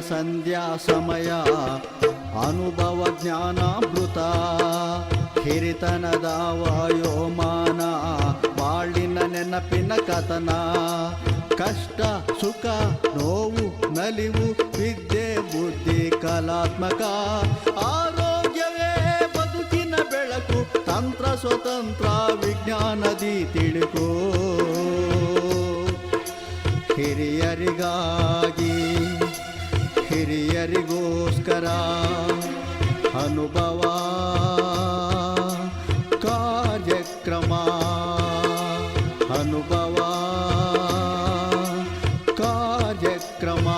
ಸಂಧ್ಯಾ ಸಮಯ ಅನುಭವ ಜ್ಞಾನಾಮೃತ ಹಿರಿತನದ ವಾಯೋಮಾನ ಬಾಳಿನ ನೆನಪಿನ ಕಥನ ಕಷ್ಟ ಸುಖ ನೋವು ನಲಿವು ವಿದ್ಯೆ ಬುದ್ಧಿ ಕಲಾತ್ಮಕ ಆರೋಗ್ಯವೇ ಬದುಕಿನ ಬೆಳಕು ತಂತ್ರ ಸ್ವತಂತ್ರ ವಿಜ್ಞಾನದಿ ತಿಳುಕು ಹಿರಿಯರಿಗಾಗಿ ಹಿರಿಯರಿಗೋಸ್ಕರ ಅನುಭವ ಕಾರ್ಯಕ್ರಮ ಅನುಭವ ಕಾರ್ಯಕ್ರಮ.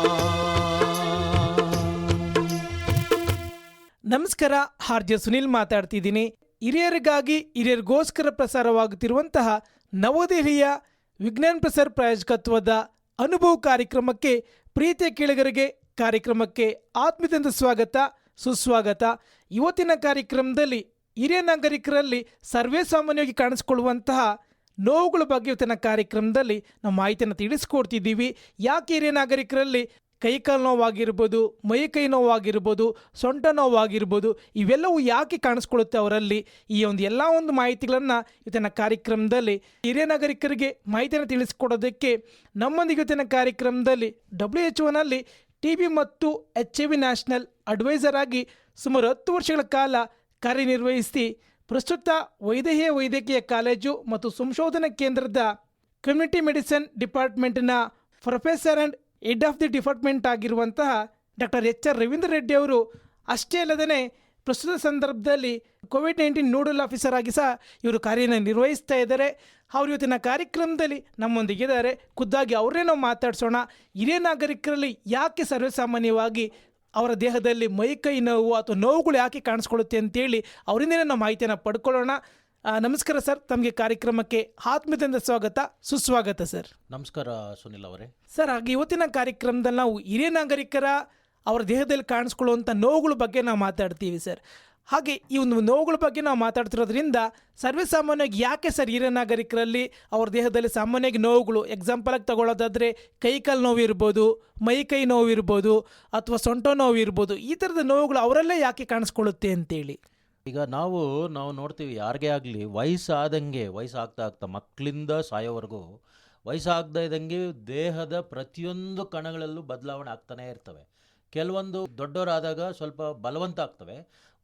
ನಮಸ್ಕಾರ, ಆರ್.ಜೆ. ಸುನಿಲ್ ಮಾತಾಡ್ತಿದ್ದೀನಿ. ಹಿರಿಯರಿಗಾಗಿ ಹಿರಿಯರಿಗೋಸ್ಕರ ಪ್ರಸಾರವಾಗುತ್ತಿರುವಂತಹ ನವದೆಹಲಿಯ ವಿಜ್ಞಾನ ಪ್ರಸಾರ ಪ್ರಾಯೋಜಕತ್ವದ ಅನುಭವ ಕಾರ್ಯಕ್ರಮಕ್ಕೆ ಪ್ರೀತಿಯ ಕೇಳುಗರಿಗೆ ಕಾರ್ಯಕ್ರಮಕ್ಕೆ ಆತ್ಮೀಯದಿಂದ ಸ್ವಾಗತ ಸುಸ್ವಾಗತ. ಇವತ್ತಿನ ಕಾರ್ಯಕ್ರಮದಲ್ಲಿ ಹಿರಿಯ ನಾಗರಿಕರಲ್ಲಿ ಸರ್ವೇ ಸಾಮಾನ್ಯವಾಗಿ ಕಾಣಿಸ್ಕೊಳ್ಳುವಂತಹ ನೋವುಗಳ ಬಗ್ಗೆ ಇವತ್ತಿನ ಕಾರ್ಯಕ್ರಮದಲ್ಲಿ ನಾವು ಮಾಹಿತಿಯನ್ನು ತಿಳಿಸ್ಕೊಡ್ತಿದ್ದೀವಿ. ಯಾಕೆ ಹಿರಿಯ ನಾಗರಿಕರಲ್ಲಿ ಕೈಕಾಲು ನೋವಾಗಿರ್ಬೋದು, ಮೈಕೈ ನೋವಾಗಿರ್ಬೋದು, ಸೊಂಟ ನೋವಾಗಿರ್ಬೋದು, ಇವೆಲ್ಲವೂ ಯಾಕೆ ಕಾಣಿಸ್ಕೊಳ್ಳುತ್ತೆ ಅವರಲ್ಲಿ, ಈ ಎಲ್ಲ ಮಾಹಿತಿಗಳನ್ನು ಇವತ್ತಿನ ಕಾರ್ಯಕ್ರಮದಲ್ಲಿ ಹಿರಿಯ ನಾಗರಿಕರಿಗೆ ಮಾಹಿತಿಯನ್ನು ತಿಳಿಸ್ಕೊಡೋದಕ್ಕೆ ನಮ್ಮೊಂದಿಗೆ ಇವತ್ತಿನ ಕಾರ್ಯಕ್ರಮದಲ್ಲಿ WHO TB ಮತ್ತು HIV ನ್ಯಾಷನಲ್ ಅಡ್ವೈಸರ್ ಆಗಿ ಸುಮಾರು 10 ವರ್ಷಗಳ ಕಾಲ ಕಾರ್ಯನಿರ್ವಹಿಸಿ ಪ್ರಸ್ತುತ ವೈದ್ಯಕೀಯ ಕಾಲೇಜು ಮತ್ತು ಸಂಶೋಧನಾ ಕೇಂದ್ರದ ಕಮ್ಯುನಿಟಿ ಮೆಡಿಸಿನ್ ಡಿಪಾರ್ಟ್ಮೆಂಟ್ನ professor and head of the department ಆಗಿರುವಂತಹ ಡಾಕ್ಟರ್ HR ರವೀಂದ್ರ ರೆಡ್ಡಿ ಅವರು ಅಷ್ಟೇ ಅಲ್ಲದೇ ಪ್ರಸ್ತುತ ಸಂದರ್ಭದಲ್ಲಿ COVID-19 ನೋಡಲ್ ಆಫೀಸರ್ ಆಗಿ ಸಹ ಇವರು ಕಾರ್ಯನಿರ್ವಹಿಸ್ತಾ ಇದ್ದಾರೆ. ಅವರು ಇವತ್ತಿನ ಕಾರ್ಯಕ್ರಮದಲ್ಲಿ ನಮ್ಮೊಂದಿಗಿದ್ದಾರೆ. ಖುದ್ದಾಗಿ ಅವರೇ ನಾವು ಮಾತಾಡ್ಸೋಣ. ಹಿರಿಯ ನಾಗರಿಕರಲ್ಲಿ ಯಾಕೆ ಸರ್ವೇಸಾಮಾನ್ಯವಾಗಿ ಅವರ ದೇಹದಲ್ಲಿ ಮೈಕೈ ನೋವು ಅಥವಾ ನೋವುಗಳು ಯಾಕೆ ಕಾಣಿಸ್ಕೊಳ್ಳುತ್ತೆ ಅಂತೇಳಿ ಅವರಿಂದಲೇ ನಾವು ಮಾಹಿತಿಯನ್ನು ಪಡ್ಕೊಳ್ಳೋಣ. ನಮಸ್ಕಾರ ಸರ್, ತಮಗೆ ಕಾರ್ಯಕ್ರಮಕ್ಕೆ ಆತ್ಮೀಯದಿಂದ ಸ್ವಾಗತ ಸುಸ್ವಾಗತ ಸರ್. ನಮಸ್ಕಾರ ಸುನಿಲ್ ಅವರೇ. ಸರ್, ಹಾಗೆ ಇವತ್ತಿನ ಕಾರ್ಯಕ್ರಮದಲ್ಲಿ ನಾವು ಹಿರಿಯ ನಾಗರಿಕರ ಅವರ ದೇಹದಲ್ಲಿ ಕಾಣಿಸ್ಕೊಳ್ಳುವಂಥ ನೋವುಗಳ ಬಗ್ಗೆ ನಾವು ಮಾತಾಡ್ತೀವಿ ಸರ್. ಹಾಗೆ ಈ ಒಂದು ನೋವುಗಳ ಬಗ್ಗೆ ನಾವು ಮಾತಾಡ್ತಿರೋದ್ರಿಂದ ಸರ್ವೇ ಸಾಮಾನ್ಯವಾಗಿ ಯಾಕೆ ಸರ್ ಹಿರಿಯ ನಾಗರಿಕರಲ್ಲಿ ಅವ್ರ ದೇಹದಲ್ಲಿ ಸಾಮಾನ್ಯವಾಗಿ ನೋವುಗಳು, ಎಕ್ಸಾಂಪಲಾಗಿ ತಗೊಳ್ಳೋದಾದರೆ ಕೈಕಾಲು ನೋವು ಇರ್ಬೋದು, ಮೈಕೈ ನೋವು ಇರ್ಬೋದು, ಅಥವಾ ಸೊಂಟ ನೋವು ಇರ್ಬೋದು, ಈ ಥರದ ನೋವುಗಳು ಅವರಲ್ಲೇ ಯಾಕೆ ಕಾಣಿಸ್ಕೊಳ್ಳುತ್ತೆ ಅಂತೇಳಿ. ಈಗ ನಾವು ನೋಡ್ತೀವಿ, ಯಾರಿಗೇ ಆಗಲಿ ವಯಸ್ಸಾಗ್ತಾ ಮಕ್ಕಳಿಂದ ಸಾಯೋವರೆಗೂ ವಯಸ್ಸಾಗ್ತಾ ಇದ್ದಂಗೆ ದೇಹದ ಪ್ರತಿಯೊಂದು ಕಣಗಳಲ್ಲೂ ಬದಲಾವಣೆ ಆಗ್ತಾನೇ ಇರ್ತವೆ. ಕೆಲವೊಂದು ದೊಡ್ಡವರಾದಾಗ ಸ್ವಲ್ಪ ಬಲವಂತ ಆಗ್ತವೆ,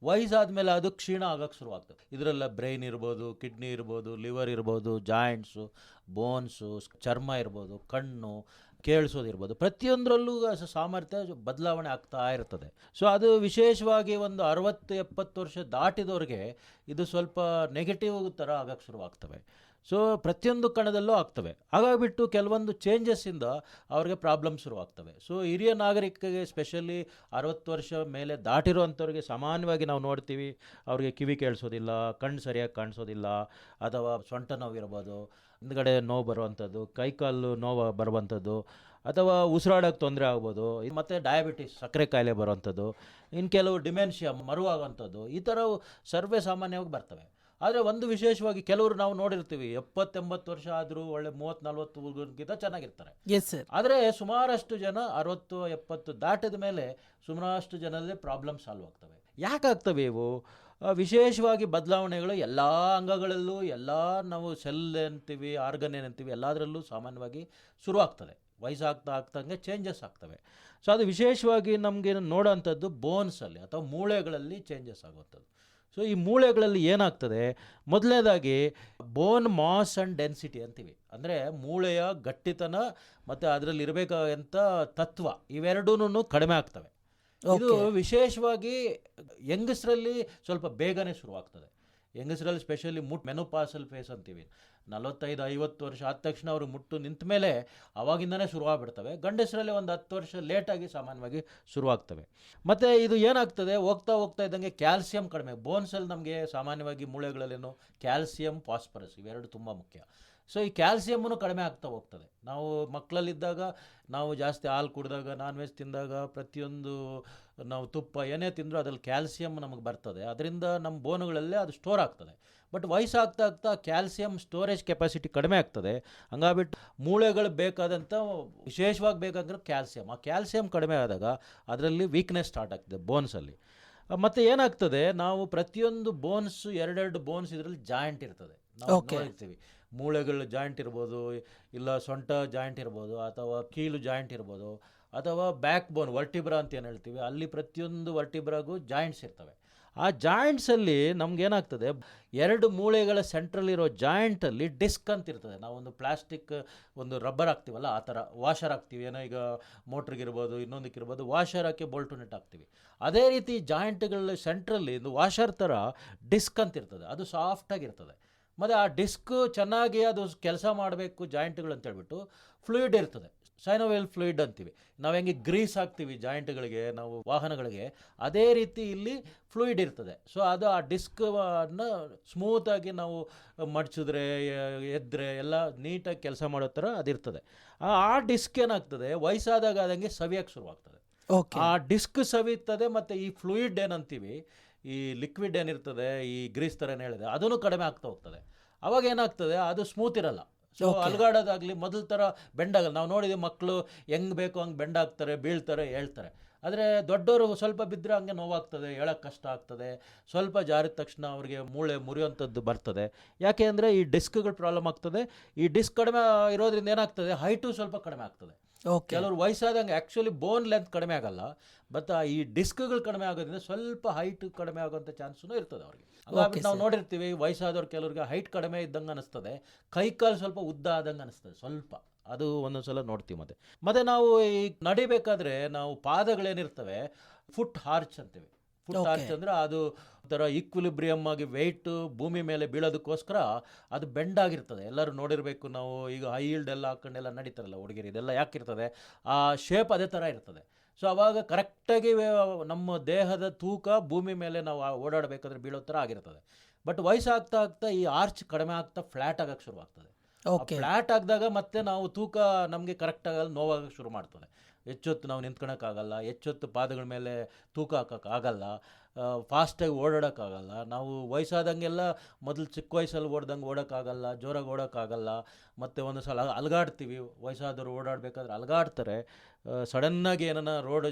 ವಯಸ್ಸಾದ್ಮೇಲೆ ಅದು ಕ್ಷೀಣ ಆಗಕ್ಕೆ ಶುರುವಾಗ್ತದೆ. ಇದರೆಲ್ಲ ಬ್ರೈನ್ ಇರ್ಬೋದು, ಕಿಡ್ನಿ ಇರ್ಬೋದು, ಲಿವರ್ ಇರ್ಬೋದು, ಜಾಯಿಂಟ್ಸು, ಬೋನ್ಸು, ಚರ್ಮ ಇರ್ಬೋದು, ಕಣ್ಣು, ಕೇಳಿಸೋದಿರ್ಬೋದು, ಪ್ರತಿಯೊಂದರಲ್ಲೂ ಸಾಮರ್ಥ್ಯ ಬದಲಾವಣೆ ಆಗ್ತಾ ಇರ್ತದೆ. ಸೊ ಅದು ವಿಶೇಷವಾಗಿ ಒಂದು 60-70 ವರ್ಷ ದಾಟಿದವ್ರಿಗೆ ಇದು ಸ್ವಲ್ಪ ನೆಗೆಟಿವ್ ಥರ ಆಗಕ್ಕೆ ಶುರುವಾಗ್ತವೆ. ಸೊ ಪ್ರತಿಯೊಂದು ಕಣದಲ್ಲೂ ಆಗ್ತವೆ. ಹಾಗಾಗಿಬಿಟ್ಟು ಕೆಲವೊಂದು ಚೇಂಜಸ್ಸಿಂದ ಅವ್ರಿಗೆ ಪ್ರಾಬ್ಲಮ್ ಶುರುವಾಗ್ತವೆ. ಸೊ ಹಿರಿಯ ನಾಗರಿಕರಿಗೆ ಸ್ಪೆಷಲಿ 60 ವರ್ಷ ಮೇಲೆ ದಾಟಿರೋವಂಥವ್ರಿಗೆ ಸಾಮಾನ್ಯವಾಗಿ ನಾವು ನೋಡ್ತೀವಿ, ಅವ್ರಿಗೆ ಕಿವಿ ಕೇಳಿಸೋದಿಲ್ಲ, ಕಣ್ಣು ಸರಿಯಾಗಿ ಕಾಣಿಸೋದಿಲ್ಲ, ಅಥವಾ ಸೊಂಟ ನೋವು ಇರ್ಬೋದು, ಹಿಂದ್ಗಡೆ ನೋವು ಬರುವಂಥದ್ದು, ಕೈಕಾಲು ನೋವು ಬರುವಂಥದ್ದು, ಅಥವಾ ಉಸಿರಾಡೋಕ್ಕೆ ತೊಂದರೆ ಆಗ್ಬೋದು, ಮತ್ತು ಡಯಾಬಿಟಿಸ್ ಸಕ್ಕರೆ ಕಾಯಿಲೆ ಬರುವಂಥದ್ದು, ಇನ್ನು ಕೆಲವು ಡಿಮೆನ್ಷಿಯಾ ಮರುವಾಗುವಂಥದ್ದು, ಈ ಥರವು ಸರ್ವೇ ಸಾಮಾನ್ಯವಾಗಿ ಬರ್ತವೆ. ಆದರೆ ಒಂದು ವಿಶೇಷವಾಗಿ ಕೆಲವರು ನಾವು ನೋಡಿರ್ತೀವಿ 70-80 ವರ್ಷ ಆದರೂ ಒಳ್ಳೆ 30-40 ಹುಡುಗರಿಗಿಂತ ಚೆನ್ನಾಗಿರ್ತಾರೆ. Yes sir. ಆದರೆ ಸುಮಾರಷ್ಟು ಜನ 60-70 ದಾಟಿದ ಮೇಲೆ ಸುಮಾರಷ್ಟು ಜನರಲ್ಲಿ ಪ್ರಾಬ್ಲಮ್ ಸಾಲ್ವ್ ಆಗ್ತವೆ. ಯಾಕಾಗ್ತವೆ ಇವು? ವಿಶೇಷವಾಗಿ ಬದಲಾವಣೆಗಳು ಎಲ್ಲ ಅಂಗಗಳಲ್ಲೂ, ಎಲ್ಲ ನಾವು ಸೆಲ್ ಅಂತೀವಿ, ಆರ್ಗನ್ ಏನಂತೀವಿ, ಎಲ್ಲದರಲ್ಲೂ ಸಾಮಾನ್ಯವಾಗಿ ಶುರುವಾಗ್ತದೆ. ವಯಸ್ಸಾಗ್ತಂಗೆ ಚೇಂಜಸ್ ಆಗ್ತವೆ. ಸೊ ಅದು ವಿಶೇಷವಾಗಿ ನಮಗೆ ನೋಡೋವಂಥದ್ದು ಬೋನ್ಸಲ್ಲಿ ಅಥವಾ ಮೂಳೆಗಳಲ್ಲಿ ಚೇಂಜಸ್ ಆಗುವಂಥದ್ದು. ಸೊ ಈ ಮೂಳೆಗಳಲ್ಲಿ ಏನಾಗ್ತದೆ, ಮೊದಲನೇದಾಗಿ ಬೋನ್ ಮಾಸ್ ಆ್ಯಂಡ್ ಡೆನ್ಸಿಟಿ ಅಂತೀವಿ. ಅಂದರೆ ಮೂಳೆಯ ಗಟ್ಟಿತನ ಮತ್ತು ಅದರಲ್ಲಿ ಇರಬೇಕಾದಂಥ ತತ್ವ, ಇವೆರಡೂ ಕಡಿಮೆ ಆಗ್ತವೆ. ಇದು ವಿಶೇಷವಾಗಿ ಯಂಗಸ್ರಲ್ಲಿ ಸ್ವಲ್ಪ ಬೇಗನೆ ಶುರುವಾಗ್ತದೆ. ಯಂಗಸ್ರಲ್ಲಿ ಸ್ಪೆಷಲಿ ಮೆನೋಪಾಸಲ್ ಫೇಸ್ ಅಂತೀವಿ. 45-50 ವರ್ಷ ಆದ ತಕ್ಷಣ ಅವರು ಮುಟ್ಟು ನಿಂತ ಮೇಲೆ ಅವಾಗಿಂದನೇ ಶುರುವಾಗ್ಬಿಡ್ತವೆ. ಗಂಡಸರಲ್ಲಿ ಒಂದು 10 ವರ್ಷ ಲೇಟಾಗಿ ಸಾಮಾನ್ಯವಾಗಿ ಶುರುವಾಗ್ತವೆ. ಮತ್ತು ಇದು ಏನಾಗ್ತದೆ, ಹೋಗ್ತಾ ಇದ್ದಂಗೆ ಕ್ಯಾಲ್ಸಿಯಂ ಕಡಿಮೆ. ಬೋನ್ಸಲ್ಲಿ ನಮಗೆ ಸಾಮಾನ್ಯವಾಗಿ ಮೂಳೆಗಳಲ್ಲೇನು ಕ್ಯಾಲ್ಸಿಯಂ, ಫಾಸ್ಫರಸ್ ಇವೆರಡು ತುಂಬ ಮುಖ್ಯ. ಸೊ ಈ ಕ್ಯಾಲ್ಸಿಯಮ್ಮನ್ನು ಕಡಿಮೆ ಆಗ್ತಾ ಹೋಗ್ತದೆ. ನಾವು ಮಕ್ಕಳಲ್ಲಿದ್ದಾಗ ನಾವು ಜಾಸ್ತಿ ಹಾಲು ಕುಡಿದಾಗ, ನಾನ್ ವೆಜ್ ತಿಂದಾಗ, ಪ್ರತಿಯೊಂದು ನಾವು ತುಪ್ಪ ಏನೇ ತಿಂದರೂ ಅದ್ರಲ್ಲಿ ಕ್ಯಾಲ್ಸಿಯಮ್ ನಮಗೆ ಬರ್ತದೆ. ಅದರಿಂದ ನಮ್ಮ ಬೋನುಗಳಲ್ಲೇ ಅದು ಸ್ಟೋರ್ ಆಗ್ತದೆ. ಬಟ್ ವಯಸ್ಸಾಗ್ತಾ ಆಗ್ತಾ ಕ್ಯಾಲ್ಸಿಯಂ ಸ್ಟೋರೇಜ್ ಕೆಪಾಸಿಟಿ ಕಡಿಮೆ ಆಗ್ತದೆ. ಹಂಗಾಗ್ಬಿಟ್ಟು ಮೂಳೆಗಳು ಬೇಕಾದಂಥ ವಿಶೇಷವಾಗಿ ಬೇಕಾಗಿರೋ ಕ್ಯಾಲ್ಸಿಯಂ, ಆ ಕ್ಯಾಲ್ಸಿಯಂ ಕಡಿಮೆ ಆದಾಗ ಅದರಲ್ಲಿ ವೀಕ್ನೆಸ್ ಸ್ಟಾರ್ಟ್ ಆಗ್ತದೆ ಬೋನ್ಸಲ್ಲಿ. ಮತ್ತು ಏನಾಗ್ತದೆ, ನಾವು ಪ್ರತಿಯೊಂದು ಬೋನ್ಸ್ ಎರಡೆರಡು ಬೋನ್ಸ್ ಇದರಲ್ಲಿ ಜಾಯಿಂಟ್ ಇರ್ತದೆ. ನಾವು ನೋಡಿರ್ತೀವಿ, ಮೂಳೆಗಳು ಜಾಯಿಂಟ್ ಇರ್ಬೋದು, ಇಲ್ಲ ಸೊಂಟ ಜಾಯಿಂಟ್ ಇರ್ಬೋದು, ಅಥವಾ ಕೀಲು ಜಾಯಿಂಟ್ ಇರ್ಬೋದು, ಅಥವಾ ಬ್ಯಾಕ್ ಬೋನ್ ವರ್ಟಿಬ್ರಾ ಅಂತ ಏನು ಹೇಳ್ತೀವಿ, ಅಲ್ಲಿ ಪ್ರತಿಯೊಂದು ವರ್ಟಿಬ್ರಾಗೂ ಜಾಯಿಂಟ್ಸ್ ಇರ್ತವೆ. ಆ ಜಾಯಿಂಟ್ಸಲ್ಲಿ ನಮಗೇನಾಗ್ತದೆ, ಎರಡು ಮೂಳೆಗಳ ಸೆಂಟ್ರಲ್ಲಿರೋ ಜಾಯಿಂಟಲ್ಲಿ ಡಿಸ್ಕ್ ಅಂತ ಇರ್ತದೆ. ನಾವೊಂದು ಪ್ಲಾಸ್ಟಿಕ್ ಒಂದು ರಬ್ಬರ್ ಹಾಕ್ತೀವಲ್ಲ, ಆ ಥರ ವಾಷರ್ ಹಾಕ್ತೀವಿ, ಏನೋ ಈಗ ಮೋಟ್ರಿಗಿರ್ಬೋದು, ಇನ್ನೊಂದಕ್ಕಿರ್ಬೋದು, ವಾಷರ್ ಹಾಕಿ ಬೋಲ್ಟು ನೆಟ್ ಹಾಕ್ತೀವಿ. ಅದೇ ರೀತಿ ಜಾಯಿಂಟ್ಗಳ ಸೆಂಟ್ರಲ್ಲಿ ಒಂದು ವಾಷರ್ ಥರ ಡಿಸ್ಕ್ ಅಂತ ಇರ್ತದೆ, ಅದು ಸಾಫ್ಟಾಗಿರ್ತದೆ. ಮತ್ತು ಆ ಡಿಸ್ಕ್ ಚೆನ್ನಾಗಿ ಅದು ಕೆಲಸ ಮಾಡಬೇಕು ಜಾಯಿಂಟ್ಗಳು ಅಂತೇಳ್ಬಿಟ್ಟು ಫ್ಲೂಯಿಡ್ ಇರ್ತದೆ, ಸೈನೋವೆಲ್ ಫ್ಲೂಯಿಡ್ ಅಂತೀವಿ. ನಾವು ಹೆಂಗೆ ಗ್ರೀಸ್ ಹಾಕ್ತೀವಿ ಜಾಯಿಂಟ್ಗಳಿಗೆ, ನಾವು ವಾಹನಗಳಿಗೆ, ಅದೇ ರೀತಿ ಇಲ್ಲಿ ಫ್ಲೂಯಿಡ್ ಇರ್ತದೆ. ಸೊ ಅದು ಆ ಡಿಸ್ಕನ್ನು ಸ್ಮೂತಾಗಿ ನಾವು ಮಡಚಿದ್ರೆ, ಎದ್ದರೆ ಎಲ್ಲ ನೀಟಾಗಿ ಕೆಲಸ ಮಾಡೋ ಥರ ಅದಿರ್ತದೆ. ಆ ಡಿಸ್ಕ್ ಏನಾಗ್ತದೆ, ವಯಸ್ಸಾದಾಗ ಆದಂಗೆ ಸವಿಯೋಕ್ಕೆ ಶುರುವಾಗ್ತದೆ. ಆ ಡಿಸ್ಕ್ ಸವಿಯುತ್ತದೆ. ಮತ್ತು ಈ ಫ್ಲೂಯಿಡ್ ಏನಂತೀವಿ, ಈ ಲಿಕ್ವಿಡ್ ಏನಿರ್ತದೆ, ಈ ಗ್ರೀಸ್ ಥರ ಏನು ಹೇಳಿದೆ, ಅದೂ ಕಡಿಮೆ ಆಗ್ತಾ ಹೋಗ್ತದೆ. ಅವಾಗ ಏನಾಗ್ತದೆ, ಅದು ಸ್ಮೂತ್ ಇರಲ್ಲ. ಸೊ ಅಲ್ಗಾಡೋದಾಗಲಿ ಮೊದಲ ಥರ ಬೆಂಡಾಗಲ್ಲ. ನಾವು ನೋಡಿದ್ವಿ, ಮಕ್ಕಳು ಹೆಂಗೆ ಬೇಕು ಹಂಗೆ ಬೆಂಡಾಗ್ತಾರೆ, ಬೀಳ್ತಾರೆ, ಹೇಳ್ತಾರೆ. ಆದರೆ ದೊಡ್ಡವರು ಸ್ವಲ್ಪ ಬಿದ್ದರೆ ಹಂಗೆ ನೋವಾಗ್ತದೆ, ಹೇಳೋಕ್ಕೆ ಕಷ್ಟ ಆಗ್ತದೆ. ಸ್ವಲ್ಪ ಜಾರಿದ ತಕ್ಷಣ ಅವ್ರಿಗೆ ಮೂಳೆ ಮುರಿಯುವಂಥದ್ದು ಬರ್ತದೆ. ಯಾಕೆ ಅಂದರೆ ಈ ಡಿಸ್ಕ್ಗಳು ಪ್ರಾಬ್ಲಮ್ ಆಗ್ತದೆ. ಈ ಡಿಸ್ಕ್ ಕಡಿಮೆ ಇರೋದ್ರಿಂದ ಏನಾಗ್ತದೆ, ಹೈಟು ಸ್ವಲ್ಪ ಕಡಿಮೆ ಆಗ್ತದೆ. ಕೆಲವರು ವಯಸ್ಸಾದಂಗೆ ಆ್ಯಕ್ಚುಲಿ ಬೋನ್ ಲೆಂತ್ ಕಡಿಮೆ ಆಗಲ್ಲ, ಬಟ್ ಈ ಡಿಸ್ಕ್ಗಳು ಕಡಿಮೆ ಆಗೋದ್ರಿಂದ ಸ್ವಲ್ಪ ಹೈಟ್ ಕಡಿಮೆ ಆಗೋಂಥ ಚಾನ್ಸೂ ಇರ್ತದೆ ಅವ್ರಿಗೆ. ಹಾಗಾಗಿ ನಾವು ನೋಡಿರ್ತೀವಿ, ವಯಸ್ಸಾದವ್ರು ಕೆಲವ್ರಿಗೆ ಹೈಟ್ ಕಡಿಮೆ ಇದ್ದಂಗೆ ಅನಿಸ್ತದೆ, ಕೈಕಾಲು ಸ್ವಲ್ಪ ಉದ್ದ ಆದಂಗೆ ಅನಿಸ್ತದೆ ಸ್ವಲ್ಪ. ಅದು ಒಂದೊಂದ್ಸಲ ನೋಡ್ತೀವಿ. ಮತ್ತೆ ನಾವು ಈ ನಡಿಬೇಕಾದ್ರೆ ನಾವು ಪಾದಗಳೇನಿರ್ತವೆ, ಫುಟ್ ಹಾರ್ಚ್ ಅಂತೀವಿ. ಫುಟ್ ಹಾರ್ಚ್ ಅಂದರೆ ಅದು ಥರ ಈಕ್ವಿಲಿಬ್ರಿಯಮ್ ಆಗಿ ವೆಯ್ಟು ಭೂಮಿ ಮೇಲೆ ಬೀಳೋದಕ್ಕೋಸ್ಕರ ಅದು ಬೆಂಡಾಗಿರ್ತದೆ. ಎಲ್ಲರೂ ನೋಡಿರಬೇಕು, ನಾವು ಈಗ ಹೈ ಹೀಲ್ಡ್ ಎಲ್ಲ ಹಾಕೊಂಡೆಲ್ಲ ನಡೀತಾರಲ್ಲ ಹುಡುಗಿರು, ಇದೆಲ್ಲ ಯಾಕಿರ್ತದೆ, ಆ ಶೇಪ್ ಅದೇ ಥರ ಇರ್ತದೆ. ಸೊ ಆವಾಗ ಕರೆಕ್ಟಾಗಿ ನಮ್ಮ ದೇಹದ ತೂಕ ಭೂಮಿ ಮೇಲೆ ನಾವು ಓಡಾಡಬೇಕಾದ್ರೆ ಬೀಳೋ ಥರ ಆಗಿರ್ತದೆ. ಬಟ್ ವಯಸ್ಸಾಗ್ತಾ ಆಗ್ತಾ ಈ ಆರ್ಚ್ ಕಡಿಮೆ ಆಗ್ತಾ ಫ್ಲ್ಯಾಟ್ ಆಗೋಕ್ಕೆ ಶುರುವಾಗ್ತದೆ. ಫ್ಲ್ಯಾಟ್ ಆಗಿದಾಗ ಮತ್ತೆ ನಾವು ತೂಕ ನಮಗೆ ಕರೆಕ್ಟಾಗಲ್ಲ, ನೋವಾಗಕ್ಕೆ ಶುರು ಮಾಡ್ತದೆ. ಹೆಚ್ಚೊತ್ತು ನಾವು ನಿಂತ್ಕೊಳಕ್ಕಾಗಲ್ಲ, ಹೆಚ್ಚೊತ್ತು ಪಾದಗಳ ಮೇಲೆ ತೂಕ ಹಾಕೋಕ್ಕಾಗಲ್ಲ, ಫಾಸ್ಟಾಗಿ ಓಡಾಡೋಕ್ಕಾಗಲ್ಲ. ನಾವು ವಯಸ್ಸಾದಂಗೆಲ್ಲ ಮೊದಲು ಚಿಕ್ಕ ವಯಸ್ಸಲ್ಲಿ ಓಡೋಕ್ಕಾಗಲ್ಲ, ಜೋರಾಗಿ ಓಡೋಕ್ಕಾಗಲ್ಲ. ಮತ್ತು ಒಂದು ಸಲ ಅಲಗಾಡ್ತೀವಿ, ವಯಸ್ಸಾದವರು ಓಡಾಡಬೇಕಾದ್ರೆ ಅಲಗಾಡ್ತಾರೆ. ಸಡನ್ನಾಗಿ ಏನನ್ನ ರೋಡ್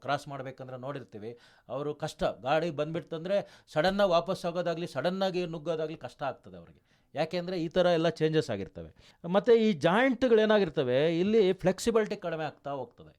ಕ್ರಾಸ್ ಮಾಡಬೇಕಂದ್ರೆ ನೋಡಿರ್ತೀವಿ, ಅವರು ಕಷ್ಟ, ಗಾಡಿ ಬಂದುಬಿಡ್ತಂದರೆ ಸಡನ್ನಾಗಿ ವಾಪಸ್ ಆಗೋದಾಗಲಿ, ಸಡನ್ನಾಗಿ ನುಗ್ಗೋದಾಗಲಿ ಕಷ್ಟ ಆಗ್ತದೆ ಅವರಿಗೆ. ಯಾಕೆಂದರೆ ಈ ಥರ ಎಲ್ಲ ಚೇಂಜಸ್ ಆಗಿರ್ತವೆ. ಮತ್ತು ಈ ಜಾಯಿಂಟ್ಗಳೇನಾಗಿರ್ತವೆ, ಇಲ್ಲಿ ಫ್ಲೆಕ್ಸಿಬಿಲಿಟಿ ಕಡಿಮೆ ಆಗ್ತಾ ಹೋಗ್ತದೆ.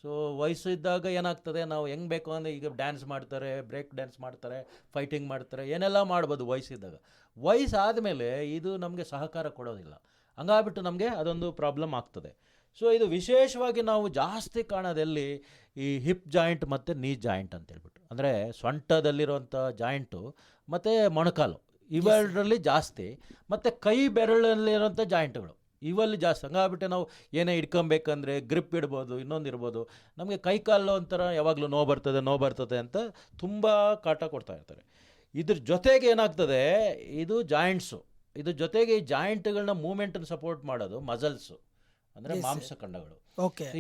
ಸೊ ವಯಸ್ಸು ಇದ್ದಾಗ ಏನಾಗ್ತದೆ, ನಾವು ಹೆಂಗೆ ಬೇಕು ಅಂದರೆ ಈಗ ಡ್ಯಾನ್ಸ್ ಮಾಡ್ತಾರೆ, ಬ್ರೇಕ್ ಡ್ಯಾನ್ಸ್ ಮಾಡ್ತಾರೆ, ಫೈಟಿಂಗ್ ಮಾಡ್ತಾರೆ, ಏನೆಲ್ಲ ಮಾಡ್ಬೋದು ವಯಸ್ಸಿದ್ದಾಗ. ವಯಸ್ಸಾದಮೇಲೆ ಇದು ನಮಗೆ ಸಹಕಾರ ಕೊಡೋದಿಲ್ಲ. ಹಂಗಾಗ್ಬಿಟ್ಟು ನಮಗೆ ಅದೊಂದು ಪ್ರಾಬ್ಲಮ್ ಆಗ್ತದೆ. ಸೊ ಇದು ವಿಶೇಷವಾಗಿ ನಾವು ಜಾಸ್ತಿ ಕಾಣೋದೆಲ್ಲಿ, ಈ ಹಿಪ್ ಜಾಯಿಂಟ್ ಮತ್ತು ನೀ ಜಾಯಿಂಟ್ ಅಂತೇಳ್ಬಿಟ್ಟು, ಅಂದರೆ ಸೊಂಟದಲ್ಲಿರುವಂಥ ಜಾಯಿಂಟು ಮತ್ತು ಮೊಣಕಾಲು ಇವೆರಡರಲ್ಲಿ ಜಾಸ್ತಿ, ಮತ್ತು ಕೈ ಬೆರಳಲ್ಲಿರೋಂಥ ಜಾಯಿಂಟ್ಗಳು ಇವಲ್ಲಿ ಜಾಸ್ತಿ. ಹಂಗಾಗ್ಬಿಟ್ಟೆ ನಾವು ಏನೇ ಇಟ್ಕೊಬೇಕಂದ್ರೆ ಗ್ರಿಪ್ ಇಡ್ಬೋದು, ಇನ್ನೊಂದು ಇರ್ಬೋದು, ನಮಗೆ ಕೈ ಕಾಲು ಒಂಥರ ಯಾವಾಗಲೂ ನೋವು ಬರ್ತದೆ ಅಂತ ತುಂಬ ಕಾಟ ಕೊಡ್ತಾ ಇರ್ತಾರೆ. ಇದ್ರ ಜೊತೆಗೆ ಏನಾಗ್ತದೆ, ಇದು ಜಾಯಿಂಟ್ಸು, ಇದ್ರ ಜೊತೆಗೆ ಈ ಜಾಯಿಂಟ್ಗಳನ್ನ ಮೂಮೆಂಟನ್ನು ಸಪೋರ್ಟ್ ಮಾಡೋದು ಮಸಲ್ಸು, ಅಂದರೆ ಮಾಂಸಖಂಡಗಳು.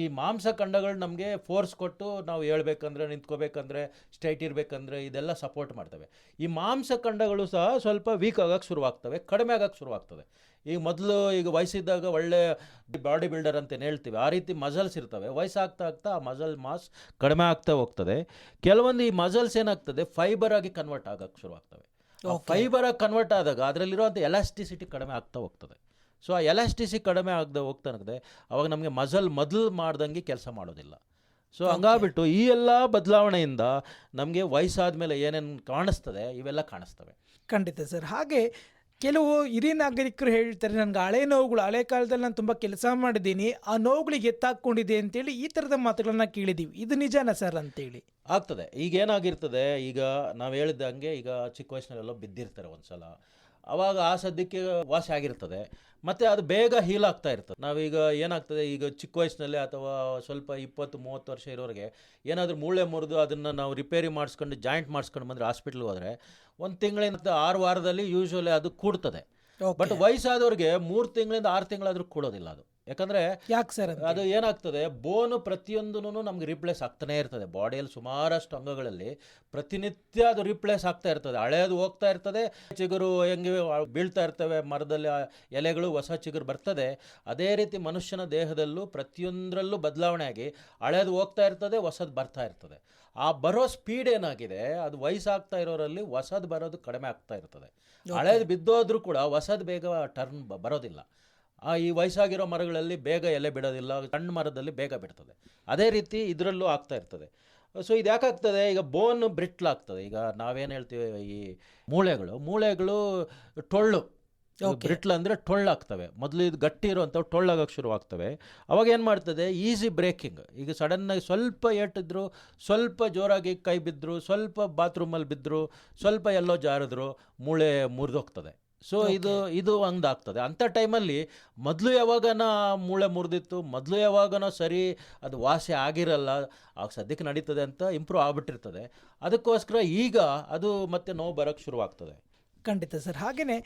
ಈ ಮಾಂಸಖಂಡಗಳು ನಮಗೆ ಫೋರ್ಸ್ ಕೊಟ್ಟು ನಾವು ಹೇಳ್ಬೇಕಂದ್ರೆ, ನಿಂತ್ಕೋಬೇಕಂದ್ರೆ, ಸ್ಟ್ರೈಟ್ ಇರಬೇಕಂದ್ರೆ ಇದೆಲ್ಲ ಸಪೋರ್ಟ್ ಮಾಡ್ತವೆ. ಈ ಮಾಂಸಖಂಡಗಳು ಸಹ ಸ್ವಲ್ಪ ವೀಕ್ ಆಗೋಕ್ಕೆ ಶುರುವಾಗ್ತವೆ, ಕಡಿಮೆ ಆಗೋಕ್ಕೆ ಶುರುವಾಗ್ತದೆ. ಈಗ ವಯಸ್ಸಿದ್ದಾಗ ಒಳ್ಳೆ ಬಾಡಿ ಬಿಲ್ಡರ್ ಅಂತೇನು ಹೇಳ್ತೀವಿ, ಆ ರೀತಿ ಮಸಲ್ಸ್ ಇರ್ತವೆ. ವಯಸ್ಸಾಗ್ತಾ ಆ ಮಸಲ್ ಮಾಸ್ ಕಡಿಮೆ ಆಗ್ತಾ ಹೋಗ್ತದೆ. ಕೆಲವೊಂದು ಈ ಮಸಲ್ಸ್ ಏನಾಗ್ತದೆ, ಫೈಬರ್ ಆಗಿ ಕನ್ವರ್ಟ್ ಆಗೋಕ್ಕೆ ಶುರುವಾಗ್ತವೆ. ಫೈಬರ್ ಆಗಿ ಕನ್ವರ್ಟ್ ಆದಾಗ ಅದರಲ್ಲಿರುವಂಥ ಎಲಾಸ್ಟಿಸಿಟಿ ಕಡಿಮೆ ಆಗ್ತಾ ಹೋಗ್ತದೆ. ಸೊ ಆ ಎಲಾಸ್ಟಿಸಿಟಿ ಕಡಿಮೆ ಹೋಗ್ತಾನದೆ, ಅವಾಗ ನಮಗೆ ಮಸಲ್ ಮೊದಲು ಮಾಡ್ದಂಗೆ ಕೆಲಸ ಮಾಡೋದಿಲ್ಲ. ಸೊ ಹಂಗಾಗ್ಬಿಟ್ಟು ಈ ಎಲ್ಲ ಬದಲಾವಣೆಯಿಂದ ನಮಗೆ ವಯಸ್ಸಾದ ಮೇಲೆ ಏನೇನು ಕಾಣಿಸ್ತದೆ ಇವೆಲ್ಲ ಕಾಣಿಸ್ತವೆ. ಖಂಡಿತ ಸರ್. ಹಾಗೆ ಕೆಲವು ಹಿರಿಯ ನಾಗರಿಕರು ಹೇಳ್ತಾರೆ, ನನಗೆ ಹಳೆ ನೋವುಗಳು, ಹಳೆ ಕಾಲದಲ್ಲಿ ನಾನು ತುಂಬ ಕೆಲಸ ಮಾಡಿದ್ದೀನಿ, ಆ ನೋವುಗಳಿಗೆ ಎತ್ತಾಕೊಂಡಿದೆ ಅಂತೇಳಿ ಈ ಥರದ ಮಾತುಗಳನ್ನ ಕೇಳಿದ್ದೀವಿ. ಇದು ನಿಜಾನ ಸರ್ ಅಂತೇಳಿ? ಆಗ್ತದೆ. ಈಗ ಏನಾಗಿರ್ತದೆ, ಈಗ ನಾವು ಹೇಳಿದಂಗೆ ಈಗ ಚಿಕ್ಕ ವಯಸ್ಸಿನಲ್ಲೆಲ್ಲ ಬಿದ್ದಿರ್ತಾರೆ ಒಂದು ಸಲ, ಆವಾಗ ಆ ಸದ್ಯಕ್ಕೆ ವಾಸಿ ಆಗಿರ್ತದೆ, ಮತ್ತು ಅದು ಬೇಗ ಹೀಲ್ ಆಗ್ತಾ ಇರ್ತದೆ. ನಾವೀಗ ಏನಾಗ್ತದೆ, ಈಗ ಚಿಕ್ಕ ವಯಸ್ಸಿನಲ್ಲಿ ಅಥವಾ ಸ್ವಲ್ಪ 20-30 ವರ್ಷ ಇರೋರಿಗೆ ಏನಾದರೂ ಮೂಳೆ ಮುರಿದು ಅದನ್ನು ನಾವು ರಿಪೇರಿ ಮಾಡಿಸ್ಕೊಂಡು ಜಾಯಿಂಟ್ ಮಾಡಿಸ್ಕೊಂಡು ಬಂದರೆ ಹಾಸ್ಪಿಟ್ಲ್ಗೆ ಹೋದರೆ 1 ತಿಂಗಳಿಂದ 6 ವಾರದಲ್ಲಿ ಯೂಶ್ವಲಿ ಅದು ಕೂಡ್ತದೆ. ಬಟ್ ವಯಸ್ಸಾದವ್ರಿಗೆ 3 ತಿಂಗಳಿಂದ 6 ತಿಂಗಳಾದ್ರೂ ಕೊಡೋದಿಲ್ಲ ಅದು. ಯಾಕಂದ್ರೆ ಯಾಕೆ ಸರ್ ಅದು ಏನಾಗ್ತದೆ, ಬೋನು ಪ್ರತಿಯೊಂದೂ ನಮ್ಗೆ ರಿಪ್ಲೇಸ್ ಆಗ್ತಾನೆ ಇರ್ತದೆ. ಬಾಡಿಯಲ್ಲಿ ಸುಮಾರಷ್ಟು ಅಂಗಗಳಲ್ಲಿ ಪ್ರತಿನಿತ್ಯ ಅದು ರಿಪ್ಲೇಸ್ ಆಗ್ತಾ ಇರ್ತದೆ. ಹಳೆಯದು ಹೋಗ್ತಾ ಇರ್ತದೆ, ಚಿಗುರು ಹೆಂಗೆ ಬೀಳ್ತಾ ಇರ್ತವೆ ಮರದಲ್ಲಿ ಎಲೆಗಳು, ಹೊಸ ಚಿಗುರು ಬರ್ತದೆ. ಅದೇ ರೀತಿ ಮನುಷ್ಯನ ದೇಹದಲ್ಲೂ ಪ್ರತಿಯೊಂದರಲ್ಲೂ ಬದಲಾವಣೆ ಆಗಿ ಹಳೆಯದು ಹೋಗ್ತಾ ಇರ್ತದೆ, ಹೊಸದು ಬರ್ತಾ ಇರ್ತದೆ. ಆ ಬರೋ ಸ್ಪೀಡ್ ಏನಾಗಿದೆ, ಅದು ವಯಸ್ಸಾಗ್ತಾ ಇರೋರಲ್ಲಿ ಹೊಸದು ಬರೋದು ಕಡಿಮೆ ಆಗ್ತಾ ಇರ್ತದೆ. ಹಳೇದು ಬಿದ್ದೋದ್ರೂ ಕೂಡ ಹೊಸದು ಬೇಗ ಟರ್ನ್ ಬರೋದಿಲ್ಲ. ಈ ವಯಸ್ಸಾಗಿರೋ ಮರಗಳಲ್ಲಿ ಬೇಗ ಎಲೆ ಬಿಡೋದಿಲ್ಲ, ಸಣ್ಣ ಮರದಲ್ಲಿ ಬೇಗ ಬಿಡ್ತದೆ. ಅದೇ ರೀತಿ ಇದರಲ್ಲೂ ಆಗ್ತಾ ಇರ್ತದೆ. ಸೊ ಇದು ಯಾಕಾಗ್ತದೆ, ಈಗ ಬೋನ್ ಬ್ರಿಟ್ಲಾಗ್ತದೆ. ಈಗ ನಾವೇನು ಹೇಳ್ತೀವಿ, ಈ ಮೂಳೆಗಳು ಟೊಳ್ಳು, ಬ್ರಿಟ್ಲ್ ಅಂದರೆ ಟೊಳ್ಳಾಗ್ತವೆ. ಮೊದಲು ಇದು ಗಟ್ಟಿ ಇರುವಂಥವು ಟೊಳ್ಳಾಗಕ್ಕೆ ಶುರುವಾಗ್ತವೆ. ಅವಾಗ ಏನು ಮಾಡ್ತದೆ, ಈಸಿ ಬ್ರೇಕಿಂಗ್. ಈಗ ಸಡನ್ನಾಗಿ ಸ್ವಲ್ಪ ಏಟಿದ್ರು, ಸ್ವಲ್ಪ ಜೋರಾಗಿ ಕೈ ಬಿದ್ದರು, ಸ್ವಲ್ಪ ಬಾತ್ರೂಮಲ್ಲಿ ಬಿದ್ದರು, ಸ್ವಲ್ಪ ಎಲ್ಲೋ ಜಾರಿದ್ರು, ಮೂಳೆ ಮುರಿದೋಗ್ತದೆ. ಸೊ ಇದು ಹಂಗಾಗ್ತದೆ. ಅಂಥ ಟೈಮಲ್ಲಿ ಮೊದಲು ಯಾವಾಗನ ಮೂಳೆ ಮುರಿದಿತ್ತು, ಮೊದಲು ಯಾವಾಗನೋ ಸರಿ ಅದು ವಾಸಿ ಆಗಿರಲ್ಲ, ಆಗ ಸದ್ಯಕ್ಕೆ ನಡೀತದೆ ಅಂತ ಇಂಪ್ರೂವ್ ಆಗಿಬಿಟ್ಟಿರ್ತದೆ. ಅದಕ್ಕೋಸ್ಕರ ಈಗ ಅದು ಮತ್ತೆ ನೋವು ಬರೋಕ್ಕೆ ಶುರುವಾಗ್ತದೆ. ಖಂಡಿತ ಸರ್. ಹಾಗೆಯೇ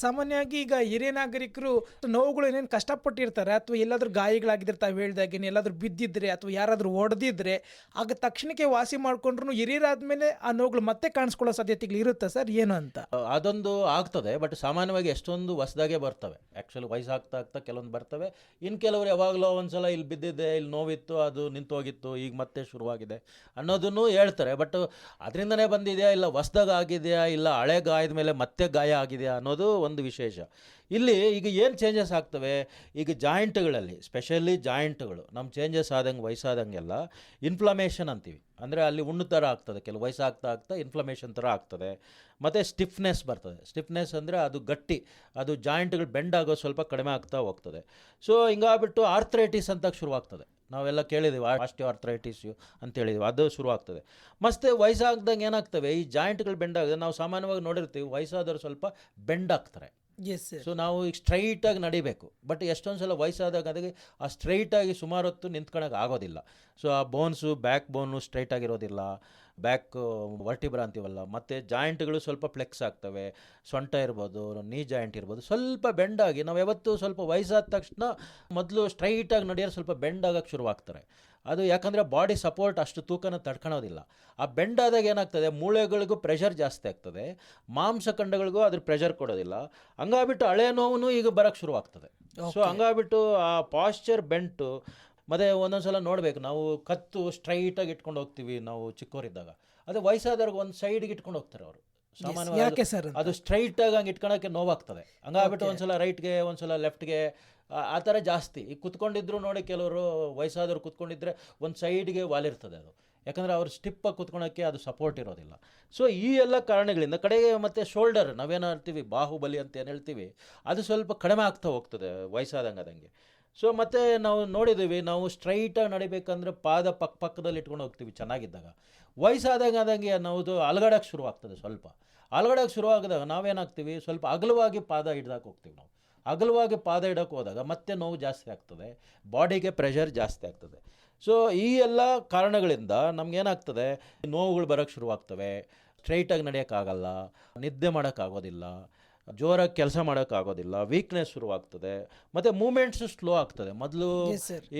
ಸಾಮಾನ್ಯವಾಗಿ ಈಗ ಹಿರಿಯ ನಾಗರಿಕರು ನೋವುಗಳು ಏನೇನು ಕಷ್ಟಪಟ್ಟಿರ್ತಾರೆ, ಅಥವಾ ಎಲ್ಲಾದರೂ ಗಾಯಗಳಾಗಿದ್ರೆ ತಾವು ಹೇಳ್ದಾಗೆ ಎಲ್ಲಾದರೂ ಬಿದ್ದಿದ್ರೆ ಅಥವಾ ಯಾರಾದರೂ ಹೊಡೆದಿದ್ರೆ ಆಗ ತಕ್ಷಣಕ್ಕೆ ವಾಸಿ ಮಾಡಿಕೊಂಡ್ರು ಹಿರಿಯರಾದ್ಮೇಲೆ ಆ ನೋವುಗಳು ಮತ್ತೆ ಕಾಣಿಸ್ಕೊಳ್ಳೋ ಸಾಧ್ಯತೆಗಳು ಇರುತ್ತೆ ಸರ್, ಏನು ಅಂತ? ಅದೊಂದು ಆಗ್ತದೆ. ಬಟ್ ಸಾಮಾನ್ಯವಾಗಿ ಎಷ್ಟೊಂದು ಹೊಸದಾಗೆ ಬರ್ತವೆ. ಆ್ಯಕ್ಚುಲಿ ವಯಸ್ಸಾಗ್ತಾ ಕೆಲವೊಂದು ಬರ್ತವೆ. ಇನ್ನು ಕೆಲವರು ಯಾವಾಗಲೂ ಒಂದ್ಸಲ ಇಲ್ಲಿ ಬಿದ್ದಿದ್ದೆ, ಇಲ್ಲಿ ನೋವಿತ್ತು, ಅದು ನಿಂತೋಗಿತ್ತು, ಈಗ ಮತ್ತೆ ಶುರುವಾಗಿದೆ ಅನ್ನೋದನ್ನು ಹೇಳ್ತಾರೆ. ಬಟ್ ಅದರಿಂದನೇ ಬಂದಿದೆಯಾ, ಇಲ್ಲ ಹೊಸ್ದಾಗ ಆಗಿದೆಯಾ, ಇಲ್ಲ ಹಳೆ ಗಾಯದ ಮೇಲೆ ಮತ್ತೆ ಗಾಯ ಆಗಿದೆಯಾ ಅನ್ನೋದು ಒಂದು ವಿಶೇಷ. ಇಲ್ಲಿ ಈಗ ಏನು ಚೇಂಜಸ್ ಆಗ್ತವೆ, ಈಗ ಜಾಯಿಂಟ್ಗಳಲ್ಲಿ, ಸ್ಪೆಷಲಿ ಜಾಯಿಂಟ್ಗಳು ನಮ್ಮ ಚೇಂಜಸ್ ಆದಂಗೆ ವಯಸ್ಸಾದಂಗೆಲ್ಲ ಇನ್ಫ್ಲಮೇಷನ್ ಅಂತೀವಿ. ಅಂದರೆ ಅಲ್ಲಿ ಉಣ್ಣು ಥರ ಆಗ್ತದೆ, ಕೆಲವು ವಯಸ್ಸಾಗ್ತಾ ಇನ್ಫ್ಲಮೇಷನ್ ಥರ ಆಗ್ತದೆ. ಮತ್ತು ಸ್ಟಿಫ್ನೆಸ್ ಬರ್ತದೆ. ಸ್ಟಿಫ್ನೆಸ್ ಅಂದರೆ ಅದು ಗಟ್ಟಿ, ಅದು ಜಾಯಿಂಟ್ಗಳು ಬೆಂಡ್ ಆಗೋ ಸ್ವಲ್ಪ ಕಡಿಮೆ ಆಗ್ತಾ ಹೋಗ್ತದೆ. ಸೊ ಹಿಂಗಾಗ್ಬಿಟ್ಟು ಆರ್ಥ್ರೈಟಿಸ್ ಅಂತ ಶುರುವಾಗ್ತದೆ. ನಾವೆಲ್ಲ ಕೇಳಿದ್ದೀವಿ, ಆಸ್ಟಿಯೋ ಆರ್ಥ್ರೈಟಿಸು ಅಂತ ಹೇಳಿದ್ದೀವಿ, ಅದು ಶುರುವಾಗ್ತದೆ. ಮತ್ತೆ ವಯಸ್ಸಾಗ್ದಂಗೆ ಏನಾಗ್ತವೆ, ಈ ಜಾಯಿಂಟ್ಗಳು ಬೆಂಡ್ ಆಗಿದೆ. ನಾವು ಸಾಮಾನ್ಯವಾಗಿ ನೋಡಿರ್ತೀವಿ, ವಯಸ್ಸಾದವರು ಸ್ವಲ್ಪ ಬೆಂಡ್ ಆಗ್ತಾರೆ. ಸೊ ನಾವು ಈಗ ಸ್ಟ್ರೈಟಾಗಿ ನಡಿಬೇಕು. ಬಟ್ ಎಷ್ಟೊಂದು ಸಲ ವಯಸ್ಸಾದಾಗ ಅದಕ್ಕೆ ಆ ಸ್ಟ್ರೈಟಾಗಿ ಸುಮಾರು ಹೊತ್ತು ನಿಂತ್ಕೊಳಕ್ಕೆ ಆಗೋದಿಲ್ಲ. ಸೊ ಆ ಬೋನ್ಸು, ಬ್ಯಾಕ್ ಬೋನು ಸ್ಟ್ರೈಟಾಗಿರೋದಿಲ್ಲ, ಬ್ಯಾಕ್ ವರ್ಟಿಬ್ರಾ ಅಂತೀವಲ್ಲ, ಮತ್ತು ಜಾಯಿಂಟ್ಗಳು ಸ್ವಲ್ಪ ಫ್ಲೆಕ್ಸ್ ಆಗ್ತವೆ. ಸೊಂಟ ಇರ್ಬೋದು, ನೀ ಜಾಯಿಂಟ್ ಇರ್ಬೋದು, ಸ್ವಲ್ಪ ಬೆಂಡಾಗಿ. ನಾವು ಯಾವತ್ತೂ ಸ್ವಲ್ಪ ವಯಸ್ಸಾದ ತಕ್ಷಣ ಮೊದಲು ಸ್ಟ್ರೈಟಾಗಿ ನಡೆಯೋರು ಸ್ವಲ್ಪ ಬೆಂಡ್ ಆಗೋಕ್ಕೆ ಶುರುವಾಗ್ತಾರೆ. ಅದು ಯಾಕಂದರೆ ಬಾಡಿ ಸಪೋರ್ಟ್ ಅಷ್ಟು ತೂಕನ ತಡ್ಕೊಳೋದಿಲ್ಲ. ಆ ಬೆಂಡ್ ಆದಾಗ ಏನಾಗ್ತದೆ, ಮೂಳೆಗಳಿಗೂ ಪ್ರೆಷರ್ ಜಾಸ್ತಿ ಆಗ್ತದೆ, ಮಾಂಸಖಂಡಗಳಿಗೂ ಅದ್ರ ಪ್ರೆಷರ್ ಕೊಡೋದಿಲ್ಲ. ಹಂಗಾಗ್ಬಿಟ್ಟು ಹಳೆ ನೋವು ಈಗ ಬರೋಕ್ಕೆ ಶುರುವಾಗ್ತದೆ. ಸೊ ಹಂಗಾಗ್ಬಿಟ್ಟು ಆ ಪಾಶ್ಚರ್ ಬೆಂಟು. ಮತ್ತು ಒಂದೊಂದು ಸಲ ನೋಡಬೇಕು, ನಾವು ಕತ್ತು ಸ್ಟ್ರೈಟಾಗಿ ಇಟ್ಕೊಂಡು ಹೋಗ್ತೀವಿ ನಾವು ಚಿಕ್ಕವರಿದ್ದಾಗ. ಅದೇ ವಯಸ್ಸಾದವ್ರಿಗೆ ಒಂದು ಸೈಡ್ಗೆ ಇಟ್ಕೊಂಡು ಹೋಗ್ತಾರೆ ಅವರು ಸಾಮಾನ್ಯವಾಗಿ. ಅದು ಸ್ಟ್ರೈಟಾಗಿ ಹಂಗೆ ಇಟ್ಕೊಳಕ್ಕೆ ನೋವಾಗ್ತದೆ. ಹಂಗಾಗ್ಬಿಟ್ಟು ಒಂದ್ಸಲ ರೈಟ್ಗೆ, ಒಂದ್ಸಲ ಲೆಫ್ಟ್ಗೆ, ಆ ಥರ ಜಾಸ್ತಿ. ಈಗ ಕುತ್ಕೊಂಡಿದ್ರು ನೋಡಿ, ಕೆಲವರು ವಯಸ್ಸಾದವ್ರು ಕುತ್ಕೊಂಡಿದ್ರೆ ಒಂದು ಸೈಡ್ಗೆ ವಾಲಿರ್ತದೆ ಅದು. ಯಾಕಂದರೆ ಅವ್ರು ಸ್ಟಿಪ್ಪಾಗಿ ಕುತ್ಕೊಳಕ್ಕೆ ಅದು ಸಪೋರ್ಟ್ ಇರೋದಿಲ್ಲ. ಸೊ ಈ ಎಲ್ಲ ಕಾರಣಗಳಿಂದ ಕಡೆಗೆ ಮತ್ತು ಶೋಲ್ಡರ್, ನಾವೇನು ಹೇಳ್ತೀವಿ ಬಾಹುಬಲಿ ಅಂತ ಏನು ಹೇಳ್ತೀವಿ, ಅದು ಸ್ವಲ್ಪ ಕಡಿಮೆ ಆಗ್ತಾ ಹೋಗ್ತದೆ ವಯಸ್ಸಾದಂಗೆ. ಸೊ ಮತ್ತು ನಾವು ನೋಡಿದ್ದೀವಿ, ನಾವು ಸ್ಟ್ರೈಟಾಗಿ ನಡಿಬೇಕಂದ್ರೆ ಪಾದ ಪಕ್ಕದಲ್ಲಿ ಇಟ್ಕೊಂಡು ಹೋಗ್ತೀವಿ ಚೆನ್ನಾಗಿದ್ದಾಗ. ವಯಸ್ಸಾದಂಗೆ ನಾವು ಅಲಗಡಕ್ಕೆ ಶುರುವಾಗ್ತದೆ. ಸ್ವಲ್ಪ ಅಲಗಡಕ್ಕೆ ಶುರುವಾಗದಾಗ ನಾವೇನಾಗ್ತೀವಿ, ಸ್ವಲ್ಪ ಅಗಲವಾಗಿ ಪಾದ ಹಿಡ್ದಾಕೆ ಹೋಗ್ತೀವಿ. ನಾವು ಅಗಲವಾಗಿ ಪಾದ ಇಡೋಕ್ಕೆ ಹೋದಾಗ ಮತ್ತೆ ನೋವು ಜಾಸ್ತಿ ಆಗ್ತದೆ, ಬಾಡಿಗೆ ಪ್ರೆಷರ್ ಜಾಸ್ತಿ ಆಗ್ತದೆ. ಸೊ ಈ ಎಲ್ಲ ಕಾರಣಗಳಿಂದ ನಮಗೇನಾಗ್ತದೆ, ನೋವುಗಳು ಬರೋಕ್ಕೆ ಶುರುವಾಗ್ತವೆ. ಸ್ಟ್ರೈಟಾಗಿ ನಡೆಯೋಕ್ಕಾಗಲ್ಲ, ನಿದ್ದೆ ಮಾಡೋಕ್ಕಾಗೋದಿಲ್ಲ, ಜೋರಾಗಿ ಕೆಲಸ ಮಾಡೋಕ್ಕಾಗೋದಿಲ್ಲ, ವೀಕ್ನೆಸ್ ಶುರುವಾಗ್ತದೆ, ಮತ್ತು ಮೂಮೆಂಟ್ಸು ಸ್ಲೋ ಆಗ್ತದೆ. ಮೊದಲು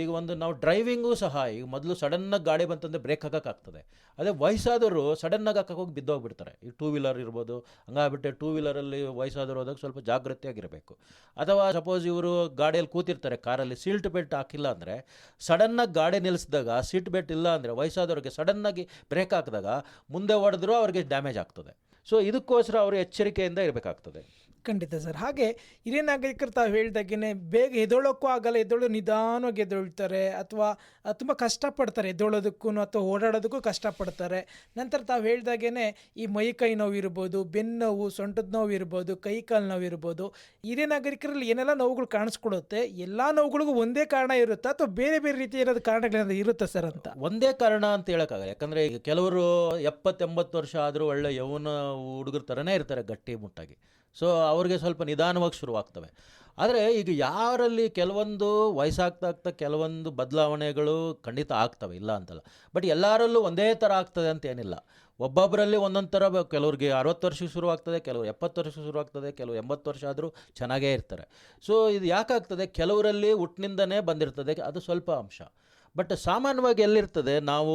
ಈಗ ಒಂದು ನಾವು ಡ್ರೈವಿಂಗೂ ಸಹ, ಈಗ ಮೊದಲು ಸಡನ್ನಾಗಿ ಗಾಡಿ ಬಂತಂದರೆ ಬ್ರೇಕ್ ಹಾಕೋಕ್ಕಾಗ್ತದೆ. ಅದೇ ವಯಸ್ಸಾದವರು ಸಡನ್ನಾಗಿ ಹಾಕೋಗಿ ಬಿದ್ದೋಗ್ಬಿಡ್ತಾರೆ. ಈಗ 2 ವೀಲರ್ ಇರ್ಬೋದು, ಹಂಗಾಗ್ಬಿಟ್ಟೆ 2 ವೀಲರಲ್ಲಿ ವಯಸ್ಸಾದವರು ಹೋದಾಗ ಸ್ವಲ್ಪ ಜಾಗೃತಿಯಾಗಿರಬೇಕು. ಅಥವಾ ಸಪೋಸ್ ಇವರು ಗಾಡಿಯಲ್ಲಿ ಕೂತಿರ್ತಾರೆ, ಕಾರಲ್ಲಿ ಸೀಟ್ ಬೆಲ್ಟ್ ಹಾಕಿಲ್ಲ ಅಂದರೆ, ಸಡನ್ನಾಗಿ ಗಾಡಿ ನಿಲ್ಲಿಸಿದಾಗ ಸೀಟ್ ಬೆಲ್ಟ್ ಇಲ್ಲ ಅಂದರೆ ವಯಸ್ಸಾದವ್ರಿಗೆ ಸಡನ್ನಾಗಿ ಬ್ರೇಕ್ ಹಾಕಿದಾಗ ಮುಂದೆ ಹೊಡೆದ್ರೂ ಅವ್ರಿಗೆ ಡ್ಯಾಮೇಜ್ ಆಗ್ತದೆ. ಸೊ ಇದಕ್ಕೋಸ್ಕರ ಅವರು ಎಚ್ಚರಿಕೆಯಿಂದ ಇರಬೇಕಾಗ್ತದೆ. ಖಂಡಿತ ಸರ್. ಹಾಗೆ ಹಿರಿಯ ನಾಗರಿಕರು ತಾವು ಹೇಳ್ದಾಗೇ ಬೇಗ ಎದ್ದೊಳೋಕ್ಕೂ ಆಗಲ್ಲ, ನಿಧಾನವಾಗಿ ಎದ್ದೊಳ್ತಾರೆ, ಅಥವಾ ತುಂಬ ಕಷ್ಟಪಡ್ತಾರೆ ಎದ್ದೊಳೋದಕ್ಕೂ ಅಥವಾ ಓಡಾಡೋದಕ್ಕೂ ಕಷ್ಟಪಡ್ತಾರೆ. ನಂತರ ತಾವು ಹೇಳ್ದಾಗೇ ಈ ಮೈಕೈ ನೋವು ಇರ್ಬೋದು, ಬೆನ್ನು ನೋವು, ಸೊಂಟದ ನೋವು ಇರ್ಬೋದು, ಕೈ ಕಾಲು ನೋವು ಇರ್ಬೋದು. ಹಿರಿಯ ನಾಗರಿಕರಲ್ಲಿ ಏನೆಲ್ಲ ನೋವುಗಳು ಕಾಣಿಸ್ಕೊಡುತ್ತೆ, ಎಲ್ಲ ನೋವುಗಳಿಗೂ ಒಂದೇ ಕಾರಣ ಇರುತ್ತಾ ಅಥವಾ ಬೇರೆ ಬೇರೆ ರೀತಿಯ ಏನಾದರೂ ಕಾರಣಗಳೇನಾದ್ರು ಇರುತ್ತೆ ಸರ್ ಅಂತ? ಒಂದೇ ಕಾರಣ ಅಂತ ಹೇಳೋಕ್ಕಾಗಲ್ಲ. ಯಾಕಂದರೆ ಈಗ ಕೆಲವರು 70-80 ವರ್ಷ ಆದರೂ ಒಳ್ಳೆ ಯೌವನ ಹುಡುಗರ ಥರನೇ ಇರ್ತಾರೆ, ಗಟ್ಟಿ ಮುಟ್ಟಾಗಿ. ಸೊ ಅವ್ರಿಗೆ ಸ್ವಲ್ಪ ನಿಧಾನವಾಗಿ ಶುರುವಾಗ್ತವೆ. ಆದರೆ ಈಗ ಯಾರಲ್ಲಿ ಕೆಲವೊಂದು ವಯಸ್ಸಾಗ್ತಾ ಕೆಲವೊಂದು ಬದಲಾವಣೆಗಳು ಖಂಡಿತ ಆಗ್ತವೆ, ಇಲ್ಲ ಅಂತಲ್ಲ. ಬಟ್ ಎಲ್ಲರಲ್ಲೂ ಒಂದೇ ಥರ ಆಗ್ತದೆ ಅಂತ ಏನಿಲ್ಲ. ಒಬ್ಬೊಬ್ಬರಲ್ಲಿ ಒಂದೊಂದು ಥರ ಕೆಲವ್ರಿಗೆ 60 ವರ್ಷಕ್ಕೆ ಶುರುವಾಗ್ತದೆ, ಕೆಲವರು 70 ವರ್ಷಕ್ಕೆ ಶುರುವಾಗ್ತದೆ, ಕೆಲವರು 80 ವರ್ಷ ಆದರೂ ಚೆನ್ನಾಗೇ ಇರ್ತಾರೆ. ಸೊ ಇದು ಯಾಕಾಗ್ತದೆ, ಕೆಲವರಲ್ಲಿ ಹುಟ್ಟಿನಿಂದನೇ ಬಂದಿರ್ತದೆ, ಅದು ಸ್ವಲ್ಪ ಅಂಶ. ಬಟ್ ಸಾಮಾನ್ಯವಾಗಿ ಎಲ್ಲಿರ್ತದೆ, ನಾವು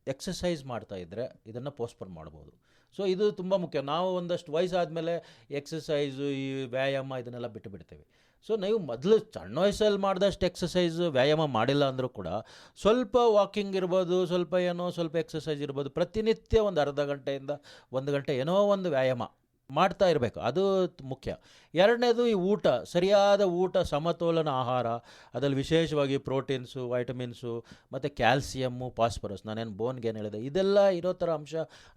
ಎಕ್ಸಸೈಸ್ ಮಾಡ್ತಾ ಇದ್ದರೆ ಇದನ್ನು ಪೋಸ್ಟ್ಪೋನ್ ಮಾಡ್ಬೋದು. ಸೊ ಇದು ತುಂಬ ಮುಖ್ಯ. ನಾವು ಒಂದಷ್ಟು ವಯಸ್ಸಾದಮೇಲೆ ಎಕ್ಸಸೈಸು, ಈ ವ್ಯಾಯಾಮ ಇದನ್ನೆಲ್ಲ ಬಿಟ್ಟು ಬಿಡ್ತೇವೆ. ಸೊ ನೀವು ಮೊದಲು ಸಣ್ಣ ವಯಸ್ಸಲ್ಲಿ ಮಾಡಿದಷ್ಟು ಎಕ್ಸಸೈಸು ವ್ಯಾಯಾಮ ಮಾಡಿಲ್ಲ ಅಂದರೂ ಕೂಡ ಸ್ವಲ್ಪ ವಾಕಿಂಗ್ ಇರ್ಬೋದು, ಸ್ವಲ್ಪ ಎಕ್ಸಸೈಸ್ ಇರ್ಬೋದು, ಪ್ರತಿನಿತ್ಯ ಒಂದು ಅರ್ಧ ಗಂಟೆಯಿಂದ 1 ಗಂಟೆ ಏನೋ ಒಂದು ವ್ಯಾಯಾಮ ಮಾಡ್ತಾ ಇರಬೇಕು, ಅದು ಮುಖ್ಯ. ಎರಡನೇದು ಈ ಊಟ, ಸರಿಯಾದ ಊಟ, ಸಮತೋಲನ ಆಹಾರ, ಅದರಲ್ಲಿ ವಿಶೇಷವಾಗಿ ಪ್ರೋಟೀನ್ಸು, ವೈಟಮಿನ್ಸು ಮತ್ತು ಕ್ಯಾಲ್ಸಿಯಮ್ಮು, ಫಾಸ್ಫರಸ್, ನಾನೇನು ಬೋನ್ಗೆ ಏನು ಹೇಳಿದೆ, ಇದೆಲ್ಲ ಇರೋ ಥರ ಅಂಶ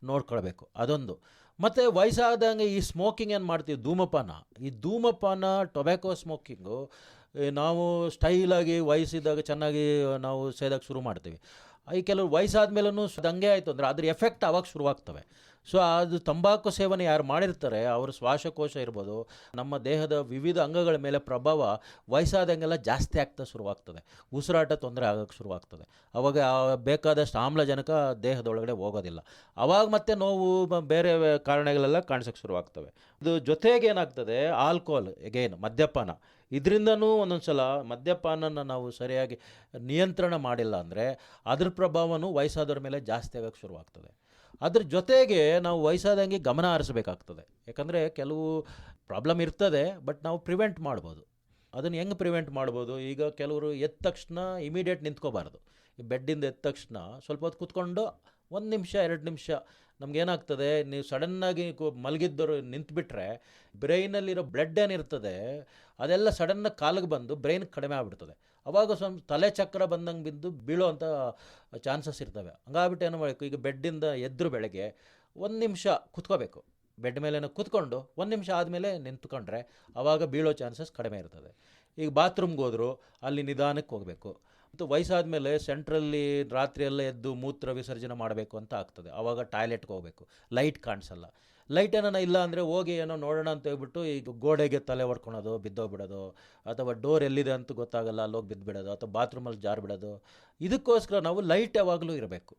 ನೋಡ್ಕೊಳ್ಬೇಕು, ಅದೊಂದು. ಮತ್ತು ವಯಸ್ಸಾದಂಗೆ ಈ ಸ್ಮೋಕಿಂಗ್ ಏನು ಮಾಡ್ತೀವಿ, ಧೂಮಪಾನ ಟೊಬ್ಯಾಕೋ ಸ್ಮೋಕಿಂಗು ನಾವು ಸ್ಟೈಲಾಗಿ ವಯಸ್ಸಿದ್ದಾಗ ಚೆನ್ನಾಗಿ ನಾವು ಸೇದಕ್ಕೆ ಶುರು ಮಾಡ್ತೀವಿ. ಈ ಕೆಲವು ವಯಸ್ಸಾದ ಮೇಲೂ ಹಂಗೆ ಆಯಿತು ಅಂದರೆ ಅದ್ರ ಎಫೆಕ್ಟ್ ಆವಾಗ ಶುರುವಾಗ್ತವೆ. ಸೊ ಅದು ತಂಬಾಕು ಸೇವನೆ ಯಾರು ಮಾಡಿರ್ತಾರೆ ಅವ್ರ ಶ್ವಾಸಕೋಶ ಇರ್ಬೋದು, ನಮ್ಮ ದೇಹದ ವಿವಿಧ ಅಂಗಗಳ ಮೇಲೆ ಪ್ರಭಾವ ವಯಸ್ಸಾದಂಗೆಲ್ಲ ಜಾಸ್ತಿ ಆಗ್ತಾ ಶುರುವಾಗ್ತದೆ, ಉಸಿರಾಟ ತೊಂದರೆ ಆಗೋಕ್ಕೆ ಶುರುವಾಗ್ತದೆ. ಅವಾಗ ಬೇಕಾದಷ್ಟು ಆಮ್ಲಜನಕ ದೇಹದೊಳಗಡೆ ಹೋಗೋದಿಲ್ಲ, ಅವಾಗ ಮತ್ತೆ ನೋವು ಬೇರೆ ಕಾರಣಗಳೆಲ್ಲ ಕಾಣಿಸೋಕ್ಕೆ ಶುರುವಾಗ್ತವೆ. ಇದು ಜೊತೆಗೆ ಏನಾಗ್ತದೆ, ಆಲ್ಕೋಹಾಲ್, ಎಗೇನ್ ಮದ್ಯಪಾನ, ಇದರಿಂದನೂ ಒಂದೊಂದು ಸಲ ಮದ್ಯಪಾನನ ನಾವು ಸರಿಯಾಗಿ ನಿಯಂತ್ರಣ ಮಾಡಿಲ್ಲ ಅಂದರೆ ಅದ್ರ ಪ್ರಭಾವನೂ ವಯಸ್ಸಾದವ್ರ ಮೇಲೆ ಜಾಸ್ತಿ ಆಗೋಕ್ಕೆ ಶುರುವಾಗ್ತದೆ. ಅದ್ರ ಜೊತೆಗೆ ನಾವು ವಯಸ್ಸಾದಂಗೆ ಗಮನ ಹರಿಸಬೇಕಾಗ್ತದೆ, ಯಾಕಂದರೆ ಕೆಲವು ಪ್ರಾಬ್ಲಮ್ ಇರ್ತದೆ, ಬಟ್ ನಾವು ಪ್ರಿವೆಂಟ್ ಮಾಡ್ಬೋದು. ಅದನ್ನು ಹೆಂಗೆ ಪ್ರಿವೆಂಟ್ ಮಾಡ್ಬೋದು, ಈಗ ಕೆಲವರು ಎದ್ದ ತಕ್ಷಣ ಇಮಿಡಿಯೇಟ್ ನಿಂತ್ಕೋಬಾರ್ದು. ಈ ಬೆಡ್ಡಿಂದ ಎದ್ದ ತಕ್ಷಣ ಸ್ವಲ್ಪ ಹೊತ್ತು ಕೂತ್ಕೊಂಡು 1 ನಿಮಿಷ 2 ನಿಮಿಷ, ನಮಗೇನಾಗ್ತದೆ, ನೀವು ಸಡನ್ನಾಗಿ ಮಲಗಿದ್ದವರು ನಿಂತುಬಿಟ್ರೆ ಬ್ರೈನಲ್ಲಿರೋ ಬ್ಲಡ್ ಏನಿರ್ತದೆ ಅದೆಲ್ಲ ಸಡನ್ನಾಗಿ ಕಾಲಿಗೆ ಬಂದು ಬ್ರೈನ್ ಕಡಿಮೆ ಆಗಿಬಿಡ್ತದೆ. ಅವಾಗ ಸ್ವಲ್ಪ ತಲೆ ಚಕ್ರ ಬಂದಂಗೆ ಬಿದ್ದು ಬೀಳೋ ಅಂಥ ಚಾನ್ಸಸ್ ಇರ್ತವೆ. ಹಂಗಾಗ್ಬಿಟ್ಟು ಏನು ಮಾಡಬೇಕು, ಈಗ ಬೆಡ್ಡಿಂದ ಎದ್ರು ಬೆಳಗ್ಗೆ 1 ನಿಮಿಷ ಕೂತ್ಕೋಬೇಕು, ಬೆಡ್ ಮೇಲೆ ಕೂತ್ಕೊಂಡು 1 ನಿಮಿಷ ಆದಮೇಲೆ ನಿಂತ್ಕೊಂಡ್ರೆ ಆವಾಗ ಬೀಳೋ ಚಾನ್ಸಸ್ ಕಡಿಮೆ ಇರ್ತದೆ. ಈಗ ಬಾತ್ರೂಮ್ಗೆ ಹೋದ್ರು ಅಲ್ಲಿ ನಿಧಾನಕ್ಕೆ ಹೋಗಬೇಕು. ಮತ್ತು ವಯಸ್ಸಾದ ಮೇಲೆ ಸೆಂಟ್ರಲ್ಲಿ ರಾತ್ರಿಯೆಲ್ಲ ಎದ್ದು ಮೂತ್ರ ವಿಸರ್ಜನೆ ಮಾಡಬೇಕು ಅಂತ ಆಗ್ತದೆ, ಆವಾಗ ಟಾಯ್ಲೆಟ್ಗೆ ಹೋಗಬೇಕು, ಲೈಟ್ ಕಾಣಿಸಲ್ಲ. ಲೈಟ್ ಏನೋ ಇಲ್ಲ ಅಂದರೆ ಹೋಗಿ ಏನೋ ನೋಡೋಣ ಅಂತ ಹೇಳ್ಬಿಟ್ಟು ಈಗ ಗೋಡೆಗೆ ತಲೆ ಹೊಡ್ಕೊಳೋದು, ಬಿದ್ದೋಗ್ಬಿಡೋದು, ಅಥವಾ ಡೋರ್ ಎಲ್ಲಿದೆ ಅಂತ ಗೊತ್ತಾಗಲ್ಲ ಅಲ್ಲೋಗಿ ಬಿದ್ದುಬಿಡೋದು, ಅಥವಾ ಬಾತ್ರೂಮಲ್ಲಿ ಜಾರು ಬಿಡೋದು. ಇದಕ್ಕೋಸ್ಕರ ನಾವು ಲೈಟ್ ಯಾವಾಗಲೂ ಇರಬೇಕು.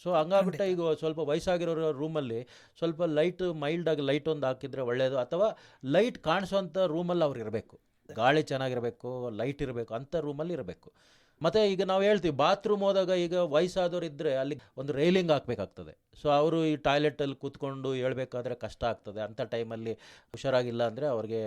ಸೊ ಹಂಗಾಗ್ಬಿಟ್ಟು ಈಗ ಸ್ವಲ್ಪ ವಯಸ್ಸಾಗಿರೋ ರೂಮಲ್ಲಿ ಸ್ವಲ್ಪ ಲೈಟ್, ಮೈಲ್ಡಾಗಿ ಲೈಟ್ ಒಂದು ಹಾಕಿದರೆ ಒಳ್ಳೆಯದು, ಅಥವಾ ಲೈಟ್ ಕಾಣಿಸೋಂಥ ರೂಮಲ್ಲಿ ಅವ್ರು ಇರಬೇಕು, ಗಾಳಿ ಚೆನ್ನಾಗಿರಬೇಕು, ಲೈಟ್ ಇರಬೇಕು, ಅಂಥ ರೂಮಲ್ಲಿ ಇರಬೇಕು. ಮತ್ತು ಈಗ ನಾವು ಹೇಳ್ತೀವಿ ಬಾತ್ರೂಮ್ ಹೋದಾಗ, ಈಗ ವಯಸ್ಸಾದವ್ರು ಇದ್ದರೆ ಅಲ್ಲಿ ಒಂದು ರೈಲಿಂಗ್ ಹಾಕಬೇಕಾಗ್ತದೆ. ಸೊ ಅವರು ಈ ಟಾಯ್ಲೆಟಲ್ಲಿ ಕೂತ್ಕೊಂಡು ಹೇಳ್ಬೇಕಾದ್ರೆ ಕಷ್ಟ ಆಗ್ತದೆ, ಅಂಥ ಟೈಮಲ್ಲಿ ಹುಷಾರಾಗಿಲ್ಲ ಅಂದರೆ ಅವ್ರಿಗೆ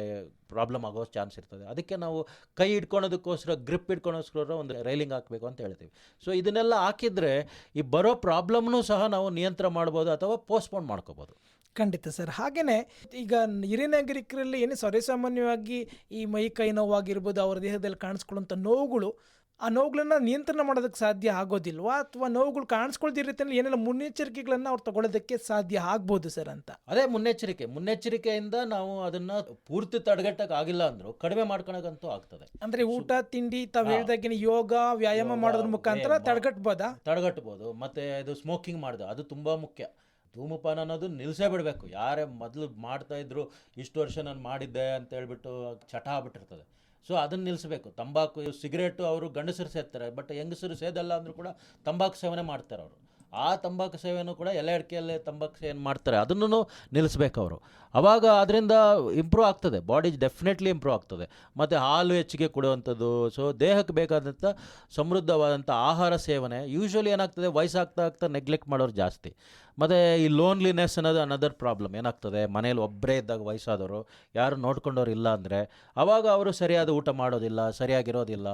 ಪ್ರಾಬ್ಲಮ್ ಆಗೋ ಚಾನ್ಸ್ ಇರ್ತದೆ. ಅದಕ್ಕೆ ನಾವು ಕೈ ಹಿಡ್ಕೊಳೋದಕ್ಕೋಸ್ಕರ, ಗ್ರಿಪ್ ಹಿಡ್ಕೊಳೋಸ್ಕರ ಒಂದು ರೈಲಿಂಗ್ ಹಾಕಬೇಕು ಅಂತ ಹೇಳ್ತೀವಿ. ಸೊ ಇದನ್ನೆಲ್ಲ ಹಾಕಿದರೆ ಈ ಬರೋ ಪ್ರಾಬ್ಲಮ್ನೂ ಸಹ ನಾವು ನಿಯಂತ್ರಣ ಮಾಡ್ಬೋದು ಅಥವಾ ಪೋಸ್ಟ್ಪೋನ್ ಮಾಡ್ಕೋಬೋದು. ಖಂಡಿತ ಸರ್. ಹಾಗೆಯೇ ಈಗ ಹಿರಿಯ ನಾಗರಿಕರಲ್ಲಿ ಏನು ಸರ್ವೇಸಾಮಾನ್ಯವಾಗಿ ಈ ಮೈ ಕೈ ನೋವಾಗಿರ್ಬೋದು, ಅವರ ದೇಹದಲ್ಲಿ ಕಾಣಿಸ್ಕೊಳ್ಳುವಂಥ ನೋವುಗಳು, ಆ ನೋವುಗಳನ್ನು ನಿಯಂತ್ರಣ ಮಾಡೋದಕ್ಕೆ ಸಾಧ್ಯ ಆಗೋದಿಲ್ವಾ, ಅಥವಾ ನೋವುಗಳು ಕಾಣಿಸ್ಕೊಳ್ದಿರೋ ರೀತಿಯಲ್ಲಿ ಏನೆಲ್ಲ ಮುನ್ನೆಚ್ಚರಿಕೆಗಳನ್ನು ಅವ್ರು ತಗೊಳ್ಳೋದಕ್ಕೆ ಸಾಧ್ಯ ಆಗ್ಬೋದು ಸರ್ ಅಂತ? ಅದೇ ಮುನ್ನೆಚ್ಚರಿಕೆಯಿಂದ ನಾವು ಅದನ್ನು ಪೂರ್ತಿ ತಡೆಗಟ್ಟಕ್ಕೆ ಆಗಿಲ್ಲ ಅಂದರೂ ಕಡಿಮೆ ಮಾಡ್ಕೊಳಕ್ಕಂತೂ ಆಗ್ತದೆ. ಅಂದರೆ ಊಟ ತಿಂಡಿ ತಾವು ಹೇಳಿದಾಗಿನ ಯೋಗ ವ್ಯಾಯಾಮ ಮಾಡೋದ್ರ ಮುಖಾಂತರ ತಡೆಗಟ್ಬೋದು. ಮತ್ತು ಇದು ಸ್ಮೋಕಿಂಗ್ ಮಾಡೋದು ಅದು ತುಂಬ ಮುಖ್ಯ. ಧೂಮಪಾನ ಅನ್ನೋದು ನಿಲ್ಲಿಸೇ ಬಿಡಬೇಕು. ಯಾರೇ ಮೊದಲು ಮಾಡ್ತಾಯಿದ್ರು, ಇಷ್ಟು ವರ್ಷ ನಾನು ಮಾಡಿದ್ದೆ ಅಂತ ಹೇಳ್ಬಿಟ್ಟು ಚಟ ಆಗ್ಬಿಟ್ಟಿರ್ತದೆ. ಸೊ ಅದನ್ನು ನಿಲ್ಲಿಸಬೇಕು. ತಂಬಾಕು, ಸಿಗರೇಟು ಅವರು ಗಂಡಸರು ಸೇರ್ತಾರೆ, ಬಟ್ ಹೆಂಗಸರು ಸೇದಲ್ಲ ಅಂದರೂ ಕೂಡ ತಂಬಾಕು ಸೇವನೆ ಮಾಡ್ತಾರೆ ಅವರು. ಆ ತಂಬಾಕು ಸೇವೆನೂ ಕೂಡ ಎಲೆ ಅಡಿಕೆಯಲ್ಲೇ ತಂಬಾಕು ಸೇವನೆ ಮಾಡ್ತಾರೆ, ಅದನ್ನು ನಿಲ್ಲಿಸ್ಬೇಕು ಅವರು. ಆವಾಗ ಅದರಿಂದ ಇಂಪ್ರೂವ್ ಆಗ್ತದೆ, ಬಾಡಿ ಡೆಫಿನೆಟ್ಲಿ ಇಂಪ್ರೂವ್ ಆಗ್ತದೆ. ಮತ್ತು ಹಾಲು ಹೆಚ್ಚಿಗೆ ಕೊಡುವಂಥದ್ದು. ಸೊ ದೇಹಕ್ಕೆ ಬೇಕಾದಂಥ ಸಮೃದ್ಧವಾದಂಥ ಆಹಾರ ಸೇವನೆ. ಯೂಶ್ವಲಿ ಏನಾಗ್ತದೆ, ವಯಸ್ಸಾಗ್ತಾ ನೆಗ್ಲೆಕ್ಟ್ ಮಾಡೋರು ಜಾಸ್ತಿ. ಮತ್ತು ಈ ಲೋನ್ಲಿನೆಸ್ ಅನ್ನೋದು ಅನದರ್ ಪ್ರಾಬ್ಲಮ್. ಏನಾಗ್ತದೆ, ಮನೇಲಿ ಒಬ್ಬರೇ ಇದ್ದಾಗ ವಯಸ್ಸಾದವರು ಯಾರು ನೋಡ್ಕೊಂಡವ್ರು ಇಲ್ಲ ಅಂದರೆ ಆವಾಗ ಅವರು ಸರಿಯಾದ ಊಟ ಮಾಡೋದಿಲ್ಲ, ಸರಿಯಾಗಿರೋದಿಲ್ಲ,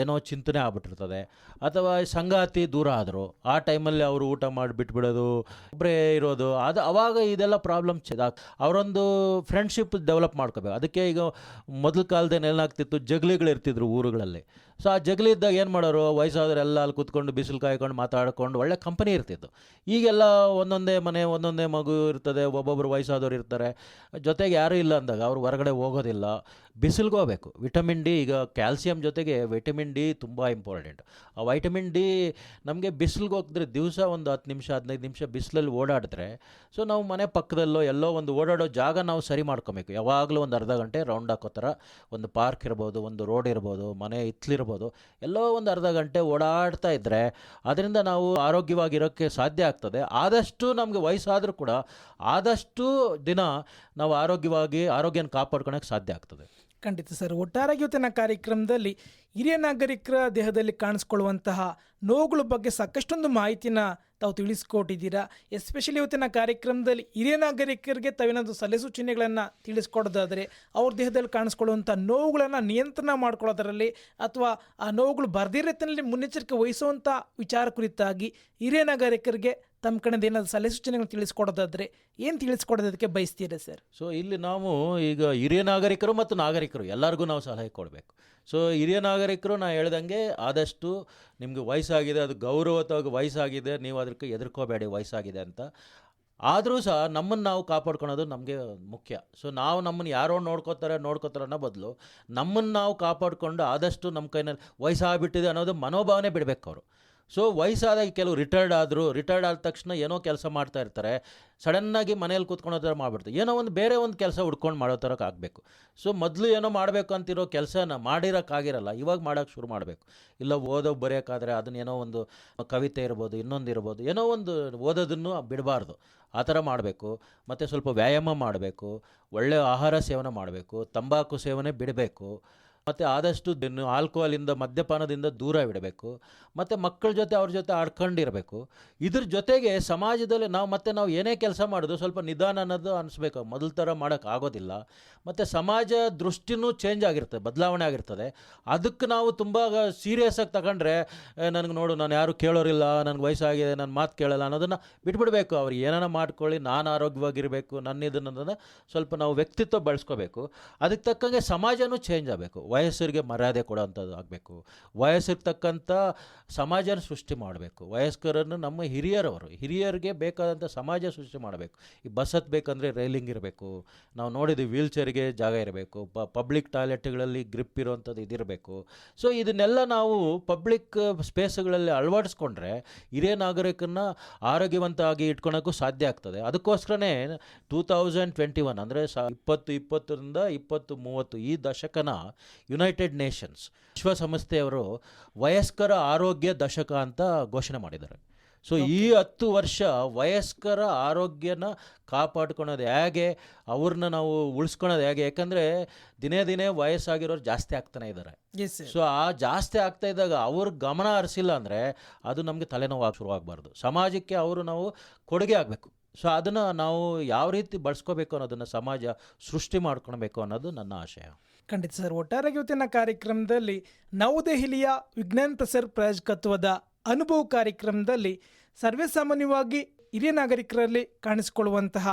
ಏನೋ ಚಿಂತನೆ ಆಗ್ಬಿಟ್ಟಿರ್ತದೆ. ಅಥವಾ ಸಂಗಾತಿ ದೂರ ಆದರು, ಆ ಟೈಮಲ್ಲಿ ಅವರು ಊಟ ಮಾಡಿ ಬಿಟ್ಬಿಡೋದು, ಒಬ್ಬರೇ ಇರೋದು, ಅದು ಅವಾಗ ಇದೆಲ್ಲ ಪ್ರಾಬ್ಲಮ್ಸ್ ಅವರೊಂದು ಫ್ರೆಂಡ್ಶಿಪ್ ಡೆವಲಪ್ ಮಾಡ್ಕೋಬೇಕು. ಅದಕ್ಕೆ ಈಗ ಮೊದಲ ಕಾಲದಲ್ಲಿ ಏನಾಗ್ತಿತ್ತು, ಜಗ್ಲಿಗಳು ಇರ್ತಿದ್ರು ಊರುಗಳಲ್ಲಿ. ಸೊ ಆ ಜಗಲಿ ಇದ್ದಾಗ ಏನು ಮಾಡೋರು, ವಯಸ್ಸಾದವರೆಲ್ಲ ಅಲ್ಲಿ ಕೂತ್ಕೊಂಡು ಬಿಸಿಲು ಕಾಯ್ಕೊಂಡು ಮಾತಾಡ್ಕೊಂಡು ಒಳ್ಳೆ ಕಂಪನಿ ಇರ್ತಿತ್ತು. ಈಗೆಲ್ಲ ಒಂದೊಂದೇ ಮನೆ, ಒಂದೊಂದೇ ಮಗು ಇರ್ತದೆ, ಒಬ್ಬೊಬ್ಬರು ವಯಸ್ಸಾದವ್ರು ಇರ್ತಾರೆ, ಜೊತೆಗೆ ಯಾರೂ ಇಲ್ಲ ಅಂದಾಗ ಅವ್ರು ಹೊರಗಡೆ ಹೋಗೋದಿಲ್ಲ, ಬಿಸಿಲಿಗೆ ಹೋಗ್ಬೇಕು. ವಿಟಮಿನ್ ಡಿ, ಈಗ ಕ್ಯಾಲ್ಸಿಯಂ ಜೊತೆಗೆ ವಿಟಮಿನ್ ಡಿ ತುಂಬ ಇಂಪಾರ್ಟೆಂಟ್. ಆ ವೈಟಮಿನ್ ಡಿ ನಮಗೆ ಬಿಸಿಲಿಗೆ ಹೋಗಿದ್ರೆ ದಿವಸ ಒಂದು 10 ನಿಮಿಷ 15 ನಿಮಿಷ ಬಿಸಿಲಲ್ಲಿ ಓಡಾಡಿದ್ರೆ, ಸೊ ನಾವು ಮನೆ ಪಕ್ಕದಲ್ಲೋ ಎಲ್ಲೋ ಒಂದು ಓಡಾಡೋ ಜಾಗ ನಾವು ಸರಿ ಮಾಡ್ಕೊಬೇಕು. ಯಾವಾಗಲೂ ಒಂದು ಅರ್ಧ ಗಂಟೆ ರೌಂಡ್ ಹಾಕೋ ಥರ ಒಂದು ಪಾರ್ಕ್ ಇರ್ಬೋದು, ಒಂದು ರೋಡ್ ಇರ್ಬೋದು, ಮನೆ ಹಿತ್ತಲಿರ್ಬೋದು, ಎಲ್ಲೋ ಒಂದು ಅರ್ಧ ಗಂಟೆ ಓಡಾಡ್ತಾ ಇದ್ದರೆ ಅದರಿಂದ ನಾವು ಆರೋಗ್ಯವಾಗಿರೋಕ್ಕೆ ಸಾಧ್ಯ ಆಗ್ತದೆ. ಆದಷ್ಟು ನಮಗೆ ವಯಸ್ಸಾದರೂ ಕೂಡ ಆದಷ್ಟು ದಿನ ನಾವು ಆರೋಗ್ಯನ ಕಾಪಾಡ್ಕೊಳಕ್ಕೆ ಸಾಧ್ಯ ಆಗ್ತದೆ. ಖಂಡಿತ ಸರ್. ಒಟ್ಟಾರೆಯಾಗಿ ಇವತ್ತಿನ ಕಾರ್ಯಕ್ರಮದಲ್ಲಿ ಹಿರಿಯ ನಾಗರಿಕರ ದೇಹದಲ್ಲಿ ಕಾಣಿಸ್ಕೊಳ್ಳುವಂತಹ ನೋವುಗಳ ಬಗ್ಗೆ ಸಾಕಷ್ಟೊಂದು ಮಾಹಿತಿನ ತಾವು ತಿಳಿಸ್ಕೊಟ್ಟಿದ್ದೀರಾ. ಎಸ್ಪೆಷಲಿ ಇವತ್ತಿನ ಕಾರ್ಯಕ್ರಮದಲ್ಲಿ ಹಿರಿಯ ನಾಗರಿಕರಿಗೆ ತಾವೇನಾದರೂ ಸಲಹೆ ಸೂಚನೆಗಳನ್ನು ತಿಳಿಸ್ಕೊಡೋದಾದರೆ, ಅವ್ರ ದೇಹದಲ್ಲಿ ಕಾಣಿಸ್ಕೊಳ್ಳುವಂಥ ನೋವುಗಳನ್ನು ನಿಯಂತ್ರಣ ಮಾಡ್ಕೊಳ್ಳೋದರಲ್ಲಿ ಅಥವಾ ಆ ನೋವುಗಳು ಬರ್ದಿರತ್ತಿನಲ್ಲಿ ಮುನ್ನೆಚ್ಚರಿಕೆ ವಹಿಸುವಂಥ ವಿಚಾರ ಕುರಿತಾಗಿ ಹಿರಿಯ ನಾಗರಿಕರಿಗೆ ತಮ್ಮ ಕಡೆಯಿಂದ ಏನಾದರೂ ಸಲಹೆ ಸೂಚನೆಗಳನ್ನು ತಿಳಿಸ್ಕೊಡೋದಾದರೆ ಏನು ತಿಳಿಸ್ಕೊಡೋದಕ್ಕೆ ಬಯಸ್ತೀರಾ ಸರ್? ಸೊ ಇಲ್ಲಿ ನಾವು ಈಗ ಹಿರಿಯ ನಾಗರಿಕರು ಮತ್ತು ನಾಗರಿಕರು ಎಲ್ಲರಿಗೂ ನಾವು ಸಲಹೆ ಕೊಡಬೇಕು. ಸೊ ಹಿರಿಯ ನಾಗರಿಕರು ನಾನು ಹೇಳ್ದಂಗೆ ಆದಷ್ಟು ನಿಮಗೆ ವಯಸ್ಸಾಗಿದೆ, ಅದು ಗೌರವವಾಗಿ ವಯಸ್ಸಾಗಿದೆ, ನೀವು ಅದಕ್ಕೆ ಹೆದರ್ಕೋಬೇಡಿ ವಯಸ್ಸಾಗಿದೆ ಅಂತ. ಆದರೂ ಸಹ ನಮ್ಮನ್ನು ನಾವು ಕಾಪಾಡ್ಕೊಳೋದು ನಮಗೆ ಮುಖ್ಯ. ಸೊ ನಾವು ನಮ್ಮನ್ನು ಯಾರೋ ನೋಡ್ಕೋತಾರೆ ಅನ್ನೋ ಬದಲು ನಮ್ಮನ್ನು ನಾವು ಕಾಪಾಡಿಕೊಂಡು ಆದಷ್ಟು ನಮ್ಮ ಕೈನಲ್ಲಿ ವಯಸ್ಸಾಗ್ಬಿಟ್ಟಿದೆ ಅನ್ನೋದು ಮನೋಭಾವನೆ ಬಿಡಬೇಕು ಅವರು. ಸೊ ವಯಸ್ಸಾದಾಗ ಕೆಲವು ರಿಟೈರ್ಡ್ ಆದ ತಕ್ಷಣ ಏನೋ ಕೆಲಸ ಮಾಡ್ತಾ ಇರ್ತಾರೆ, ಸಡನ್ನಾಗಿ ಮನೇಲಿ ಕೂತ್ಕೊಳ್ಳೋ ಥರ ಮಾಡಿಬಿಡ್ತಾರೆ, ಏನೋ ಒಂದು ಬೇರೆ ಒಂದು ಕೆಲಸ ಹುಡ್ಕೊಂಡು ಮಾಡೋ ಥರ ಆಗಬೇಕು. ಸೊ ಮೊದಲು ಏನೋ ಮಾಡಬೇಕು ಅಂತಿರೋ ಕೆಲಸನ ಮಾಡಿರೋಕ್ಕಾಗಿರಲ್ಲ, ಇವಾಗ ಮಾಡೋಕ್ಕೆ ಶುರು ಮಾಡಬೇಕು. ಇಲ್ಲ ಬರೆಯೋಕ್ಕಾದರೆ ಅದನ್ನೇನೋ ಒಂದು ಕವಿತೆ ಇರ್ಬೋದು, ಇನ್ನೊಂದು ಇರ್ಬೋದು, ಏನೋ ಒಂದು ಓದೋದನ್ನು ಬಿಡಬಾರ್ದು, ಆ ಥರ ಮಾಡಬೇಕು. ಮತ್ತು ಸ್ವಲ್ಪ ವ್ಯಾಯಾಮ ಮಾಡಬೇಕು, ಒಳ್ಳೆಯ ಆಹಾರ ಸೇವನೆ ಮಾಡಬೇಕು, ತಂಬಾಕು ಸೇವನೆ ಬಿಡಬೇಕು, ಮತ್ತು ಆದಷ್ಟು ಆಲ್ಕೋಹಾಲಿಂದ ಮದ್ಯಪಾನದಿಂದ ದೂರ ಇಡಬೇಕು, ಮತ್ತು ಮಕ್ಕಳ ಜೊತೆ ಅವ್ರ ಜೊತೆ ಆಡ್ಕೊಂಡಿರಬೇಕು. ಇದ್ರ ಜೊತೆಗೆ ಸಮಾಜದಲ್ಲಿ ನಾವು ಏನೇ ಕೆಲಸ ಮಾಡೋದು ಸ್ವಲ್ಪ ನಿಧಾನ ಅನ್ನೋದು ಅನಿಸ್ಬೇಕು, ಮೊದಲ ಥರ ಮಾಡೋಕ್ಕಾಗೋದಿಲ್ಲ. ಮತ್ತು ಸಮಾಜ ದೃಷ್ಟಿನೂ ಚೇಂಜ್ ಆಗಿರ್ತದೆ, ಬದಲಾವಣೆ ಆಗಿರ್ತದೆ. ಅದಕ್ಕೆ ನಾವು ತುಂಬ ಸೀರಿಯಸ್ಸಾಗಿ ತಗೊಂಡ್ರೆ ನನಗೆ ನೋಡು ನಾನು ಯಾರು ಕೇಳೋರಿಲ್ಲ, ನನಗೆ ವಯಸ್ಸಾಗಿದೆ, ನನ್ನ ಮಾತು ಕೇಳಲ್ಲ ಅನ್ನೋದನ್ನು ಬಿಟ್ಬಿಡಬೇಕು. ಅವ್ರು ಏನಾರ ಮಾಡ್ಕೊಳ್ಳಿ, ನಾನು ಆರೋಗ್ಯವಾಗಿರಬೇಕು, ನನ್ನಿದನ್ನೋದನ್ನು ಸ್ವಲ್ಪ ನಾವು ವ್ಯಕ್ತಿತ್ವ ಬೆಳೆಸ್ಕೋಬೇಕು. ಅದಕ್ಕೆ ತಕ್ಕಂಗೆ ಸಮಾಜನೂ ಚೇಂಜ್ ಆಗಬೇಕು, ವಯಸ್ಸರಿಗೆ ಮರ್ಯಾದೆ ಕೊಡೋವಂಥದ್ದು ಆಗಬೇಕು, ವಯಸ್ಸಿಗೆ ತಕ್ಕಂಥ ಸಮಾಜನ ಸೃಷ್ಟಿ ಮಾಡಬೇಕು. ವಯಸ್ಕರನ್ನು ನಮ್ಮ ಹಿರಿಯರಿಗೆ ಬೇಕಾದಂಥ ಸಮಾಜ ಸೃಷ್ಟಿ ಮಾಡಬೇಕು. ಈ ಬಸ್ ಹತ್ತಬೇಕಂದ್ರೆ ರೈಲಿಂಗ್ ಇರಬೇಕು, ನಾವು ನೋಡಿದ್ದೀವಿ ವೀಲ್ ಚೇರ್ಗೆ ಜಾಗ ಇರಬೇಕು, ಪಬ್ಲಿಕ್ ಟಾಯ್ಲೆಟ್ಗಳಲ್ಲಿ ಗ್ರಿಪ್ ಇರೋವಂಥದ್ದು ಇದಿರಬೇಕು. ಸೊ ಇದನ್ನೆಲ್ಲ ನಾವು ಪಬ್ಲಿಕ್ ಸ್ಪೇಸ್ಗಳಲ್ಲಿ ಅಳವಡಿಸ್ಕೊಂಡ್ರೆ ಹಿರಿಯ ನಾಗರಿಕರನ್ನ ಆರೋಗ್ಯವಂತವಾಗಿ ಇಟ್ಕೊಳಕ್ಕೂ ಸಾಧ್ಯ ಆಗ್ತದೆ. ಅದಕ್ಕೋಸ್ಕರನೇ 2021 ಅಂದರೆ 2020ರಿಂದ 2030 ಈ ದಶಕನ ಯುನೈಟೆಡ್ ನೇಷನ್ಸ್ ವಿಶ್ವಸಂಸ್ಥೆಯವರು ವಯಸ್ಕರ ಆರೋಗ್ಯ ದಶಕ ಅಂತ ಘೋಷಣೆ ಮಾಡಿದ್ದಾರೆ. ಸೊ ಈ 10 ವರ್ಷ ವಯಸ್ಕರ ಆರೋಗ್ಯನ ಕಾಪಾಡ್ಕೊಳೋದು ಹೇಗೆ, ಅವ್ರನ್ನ ನಾವು ಉಳಿಸ್ಕೊಳೋದು ಹೇಗೆ, ಯಾಕಂದರೆ ದಿನೇ ವಯಸ್ಸಾಗಿರೋರು ಜಾಸ್ತಿ ಆಗ್ತಾನೆ ಇದ್ದಾರೆ. ಸೊ ಆ ಜಾಸ್ತಿ ಆಗ್ತಾ ಇದ್ದಾಗ ಅವ್ರ ಗಮನ ಹರಿಸಿಲ್ಲ ಅಂದರೆ ಅದು ನಮಗೆ ತಲೆನೋವಾಗಿ ಶುರುವಾಗಬಾರ್ದು. ಸಮಾಜಕ್ಕೆ ನಾವು ಕೊಡುಗೆ ಆಗಬೇಕು. ಸೊ ಅದನ್ನು ನಾವು ಯಾವ ರೀತಿ ಬಳಸ್ಕೋಬೇಕು ಅನ್ನೋದನ್ನು ಸಮಾಜ ಸೃಷ್ಟಿ ಮಾಡ್ಕೊಳ್ಬೇಕು ಅನ್ನೋದು ನನ್ನ ಆಶಯ. ಖಂಡಿತ ಸರ್. ಒಟ್ಟಾರೆಯಾಗಿ ಇವತ್ತಿನ ಕಾರ್ಯಕ್ರಮದಲ್ಲಿ ನವದೆಹಲಿಯ ವಿಜ್ಞಾನ್ ಪ್ರಸಾರ್ ಪ್ರಾಯೋಜಕತ್ವದ ಅನುಭವ ಕಾರ್ಯಕ್ರಮದಲ್ಲಿ ಸರ್ವೇಸಾಮಾನ್ಯವಾಗಿ ಹಿರಿಯ ನಾಗರಿಕರಲ್ಲಿ ಕಾಣಿಸಿಕೊಳ್ಳುವಂತಹ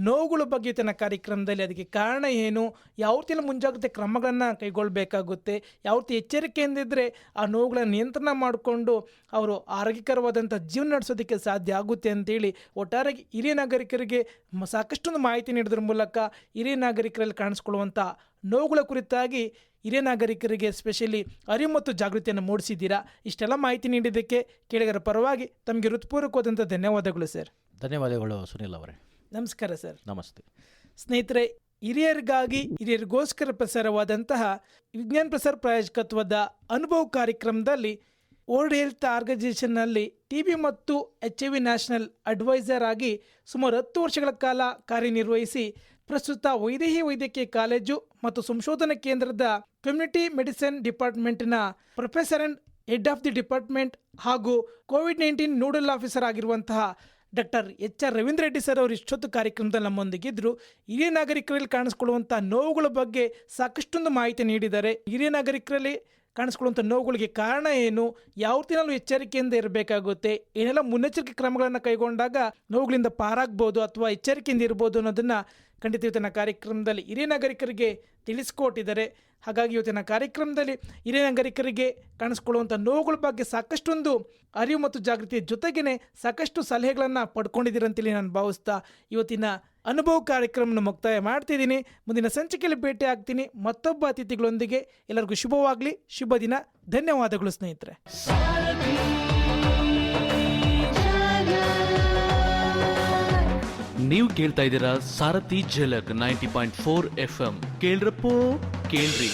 ನೋವುಗಳ ಬಗ್ಗೆ ಇವತ್ತಿನ ಕಾರ್ಯಕ್ರಮದಲ್ಲಿ ಅದಕ್ಕೆ ಕಾರಣ ಏನು, ಯಾವ ರೀತಿಯ ಮುಂಜಾಗ್ರತೆ ಕ್ರಮಗಳನ್ನು ಕೈಗೊಳ್ಳಬೇಕಾಗುತ್ತೆ, ಯಾವ ರೀತಿ ಎಚ್ಚರಿಕೆಯಿಂದಿದ್ದರೆ ಆ ನೋವುಗಳನ್ನು ನಿಯಂತ್ರಣ ಮಾಡಿಕೊಂಡು ಅವರು ಆರೋಗ್ಯಕರವಾದಂಥ ಜೀವನ ನಡೆಸೋದಕ್ಕೆ ಸಾಧ್ಯ ಆಗುತ್ತೆ ಅಂತೇಳಿ ಒಟ್ಟಾರೆಯಾಗಿ ಹಿರಿಯ ನಾಗರಿಕರಿಗೆ ಸಾಕಷ್ಟೊಂದು ಮಾಹಿತಿ ನೀಡೋದ್ರ ಮೂಲಕ ಹಿರಿಯ ನಾಗರಿಕರಲ್ಲಿ ಕಾಣಿಸ್ಕೊಳ್ಳುವಂಥ ನೋವುಗಳ ಕುರಿತಾಗಿ ಹಿರಿಯ ನಾಗರಿಕರಿಗೆ ಸ್ಪೆಷಲಿ ಅರಿವು ಮತ್ತು ಜಾಗೃತಿಯನ್ನು ಮೂಡಿಸಿದ್ದೀರಾ. ಇಷ್ಟೆಲ್ಲ ಮಾಹಿತಿ ನೀಡಿದ್ದಕ್ಕೆ ಕೇಳಿಗರ ಪರವಾಗಿ ತಮಗೆ ಹೃತ್ಪೂರ್ವಕವಾದಂಥ ಧನ್ಯವಾದಗಳು ಸರ್. ಧನ್ಯವಾದಗಳು ಸುನಿಲ್ ಅವರೇ. ನಮಸ್ಕಾರ ಸರ್. ನಮಸ್ತೆ ಸ್ನೇಹಿತರೆ, ಹಿರಿಯರಿಗೋಸ್ಕರ ಪ್ರಸಾರವಾದಂತಹ ವಿಜ್ಞಾನ್ ಪ್ರಸಾರ್ ಪ್ರಾಯೋಜಕತ್ವದ ಅನುಭವ ಕಾರ್ಯಕ್ರಮದಲ್ಲಿ ವರ್ಲ್ಡ್ ಹೆಲ್ತ್ ಆರ್ಗನೈಸೇಷನ್ನಲ್ಲಿ TB ಮತ್ತು HIV ನ್ಯಾಷನಲ್ ಅಡ್ವೈಸರ್ ಆಗಿ ಸುಮಾರು 10 ವರ್ಷಗಳ ಕಾಲ ಕಾರ್ಯನಿರ್ವಹಿಸಿ ಪ್ರಸ್ತುತ ವೈದ್ಯಕೀಯ ಕಾಲೇಜು ಮತ್ತು ಸಂಶೋಧನಾ ಕೇಂದ್ರದ ಕಮ್ಯುನಿಟಿ ಮೆಡಿಸಿನ್ ಡಿಪಾರ್ಟ್ಮೆಂಟ್ನ professor and head of the department ಹಾಗೂ COVID-19 ನೋಡಲ್ ಆಫೀಸರ್ ಆಗಿರುವಂತಹ doctor HR Ravindra Reddy sir ಅವರು ಇಷ್ಟೊತ್ತು ಕಾರ್ಯಕ್ರಮದಲ್ಲಿ ನಮ್ಮೊಂದಿಗಿದ್ದರು. ಹಿರಿಯ ನಾಗರಿಕರಲ್ಲಿ ಕಾಣಿಸ್ಕೊಳ್ಳುವಂಥ ನೋವುಗಳ ಬಗ್ಗೆ ಸಾಕಷ್ಟೊಂದು ಮಾಹಿತಿ ನೀಡಿದ್ದಾರೆ. ಹಿರಿಯ ನಾಗರಿಕರಲ್ಲಿ ಕಾಣಿಸ್ಕೊಳ್ಳುವಂಥ ನೋವುಗಳಿಗೆ ಕಾರಣ ಏನು, ಯಾವ ರೀತಿಯಲ್ಲೂ ಎಚ್ಚರಿಕೆಯಿಂದ ಇರಬೇಕಾಗುತ್ತೆ, ಏನೆಲ್ಲ ಮುನ್ನೆಚ್ಚರಿಕೆ ಕ್ರಮಗಳನ್ನು ಕೈಗೊಂಡಾಗ ನೋವುಗಳಿಂದ ಪಾರಾಗ್ಬೋದು ಅಥವಾ ಎಚ್ಚರಿಕೆಯಿಂದ ಇರ್ಬೋದು ಅನ್ನೋದನ್ನು ಖಂಡಿತ ಇವತ್ತಿನ ಕಾರ್ಯಕ್ರಮದಲ್ಲಿ ಹಿರಿಯ ನಾಗರಿಕರಿಗೆ ತಿಳಿಸ್ಕೊಟ್ಟಿದ್ದಾರೆ. ಹಾಗಾಗಿ ಇವತ್ತಿನ ಕಾರ್ಯಕ್ರಮದಲ್ಲಿ ಹಿರಿಯ ನಾಗರಿಕರಿಗೆ ಕಾಣಿಸ್ಕೊಳ್ಳುವಂಥ ನೋವುಗಳ ಬಗ್ಗೆ ಸಾಕಷ್ಟೊಂದು ಅರಿವು ಮತ್ತು ಜಾಗೃತಿಯ ಜೊತೆಗೇ ಸಾಕಷ್ಟು ಸಲಹೆಗಳನ್ನು ಪಡ್ಕೊಂಡಿದ್ದೀರಂತೇಳಿ ನಾನು ಭಾವಿಸ್ತಾ ಇವತ್ತಿನ ಅನುಭವ ಕಾರ್ಯಕ್ರಮನ ಮುಕ್ತಾಯ ಮಾಡ್ತಿದ್ದೀನಿ. ಮುಂದಿನ ಸಂಚಿಕೆಯಲ್ಲಿ ಭೇಟಿ ಆಗ್ತೀನಿ ಮತ್ತೊಬ್ಬ ಅತಿಥಿಗಳೊಂದಿಗೆ. ಎಲ್ಲರಿಗೂ ಶುಭವಾಗಲಿ, ಶುಭ ದಿನ. ಧನ್ಯವಾದಗಳು ಸ್ನೇಹಿತರೆ. ನೀವು ಕೇಳ್ತಾ ಇದ್ದೀರಾ ಸಾರಥಿ ಝಲಕ್ 90.4 FM. ಕೇಳ್ರಪ್ಪೋ ಕೇಳ್ರಿ.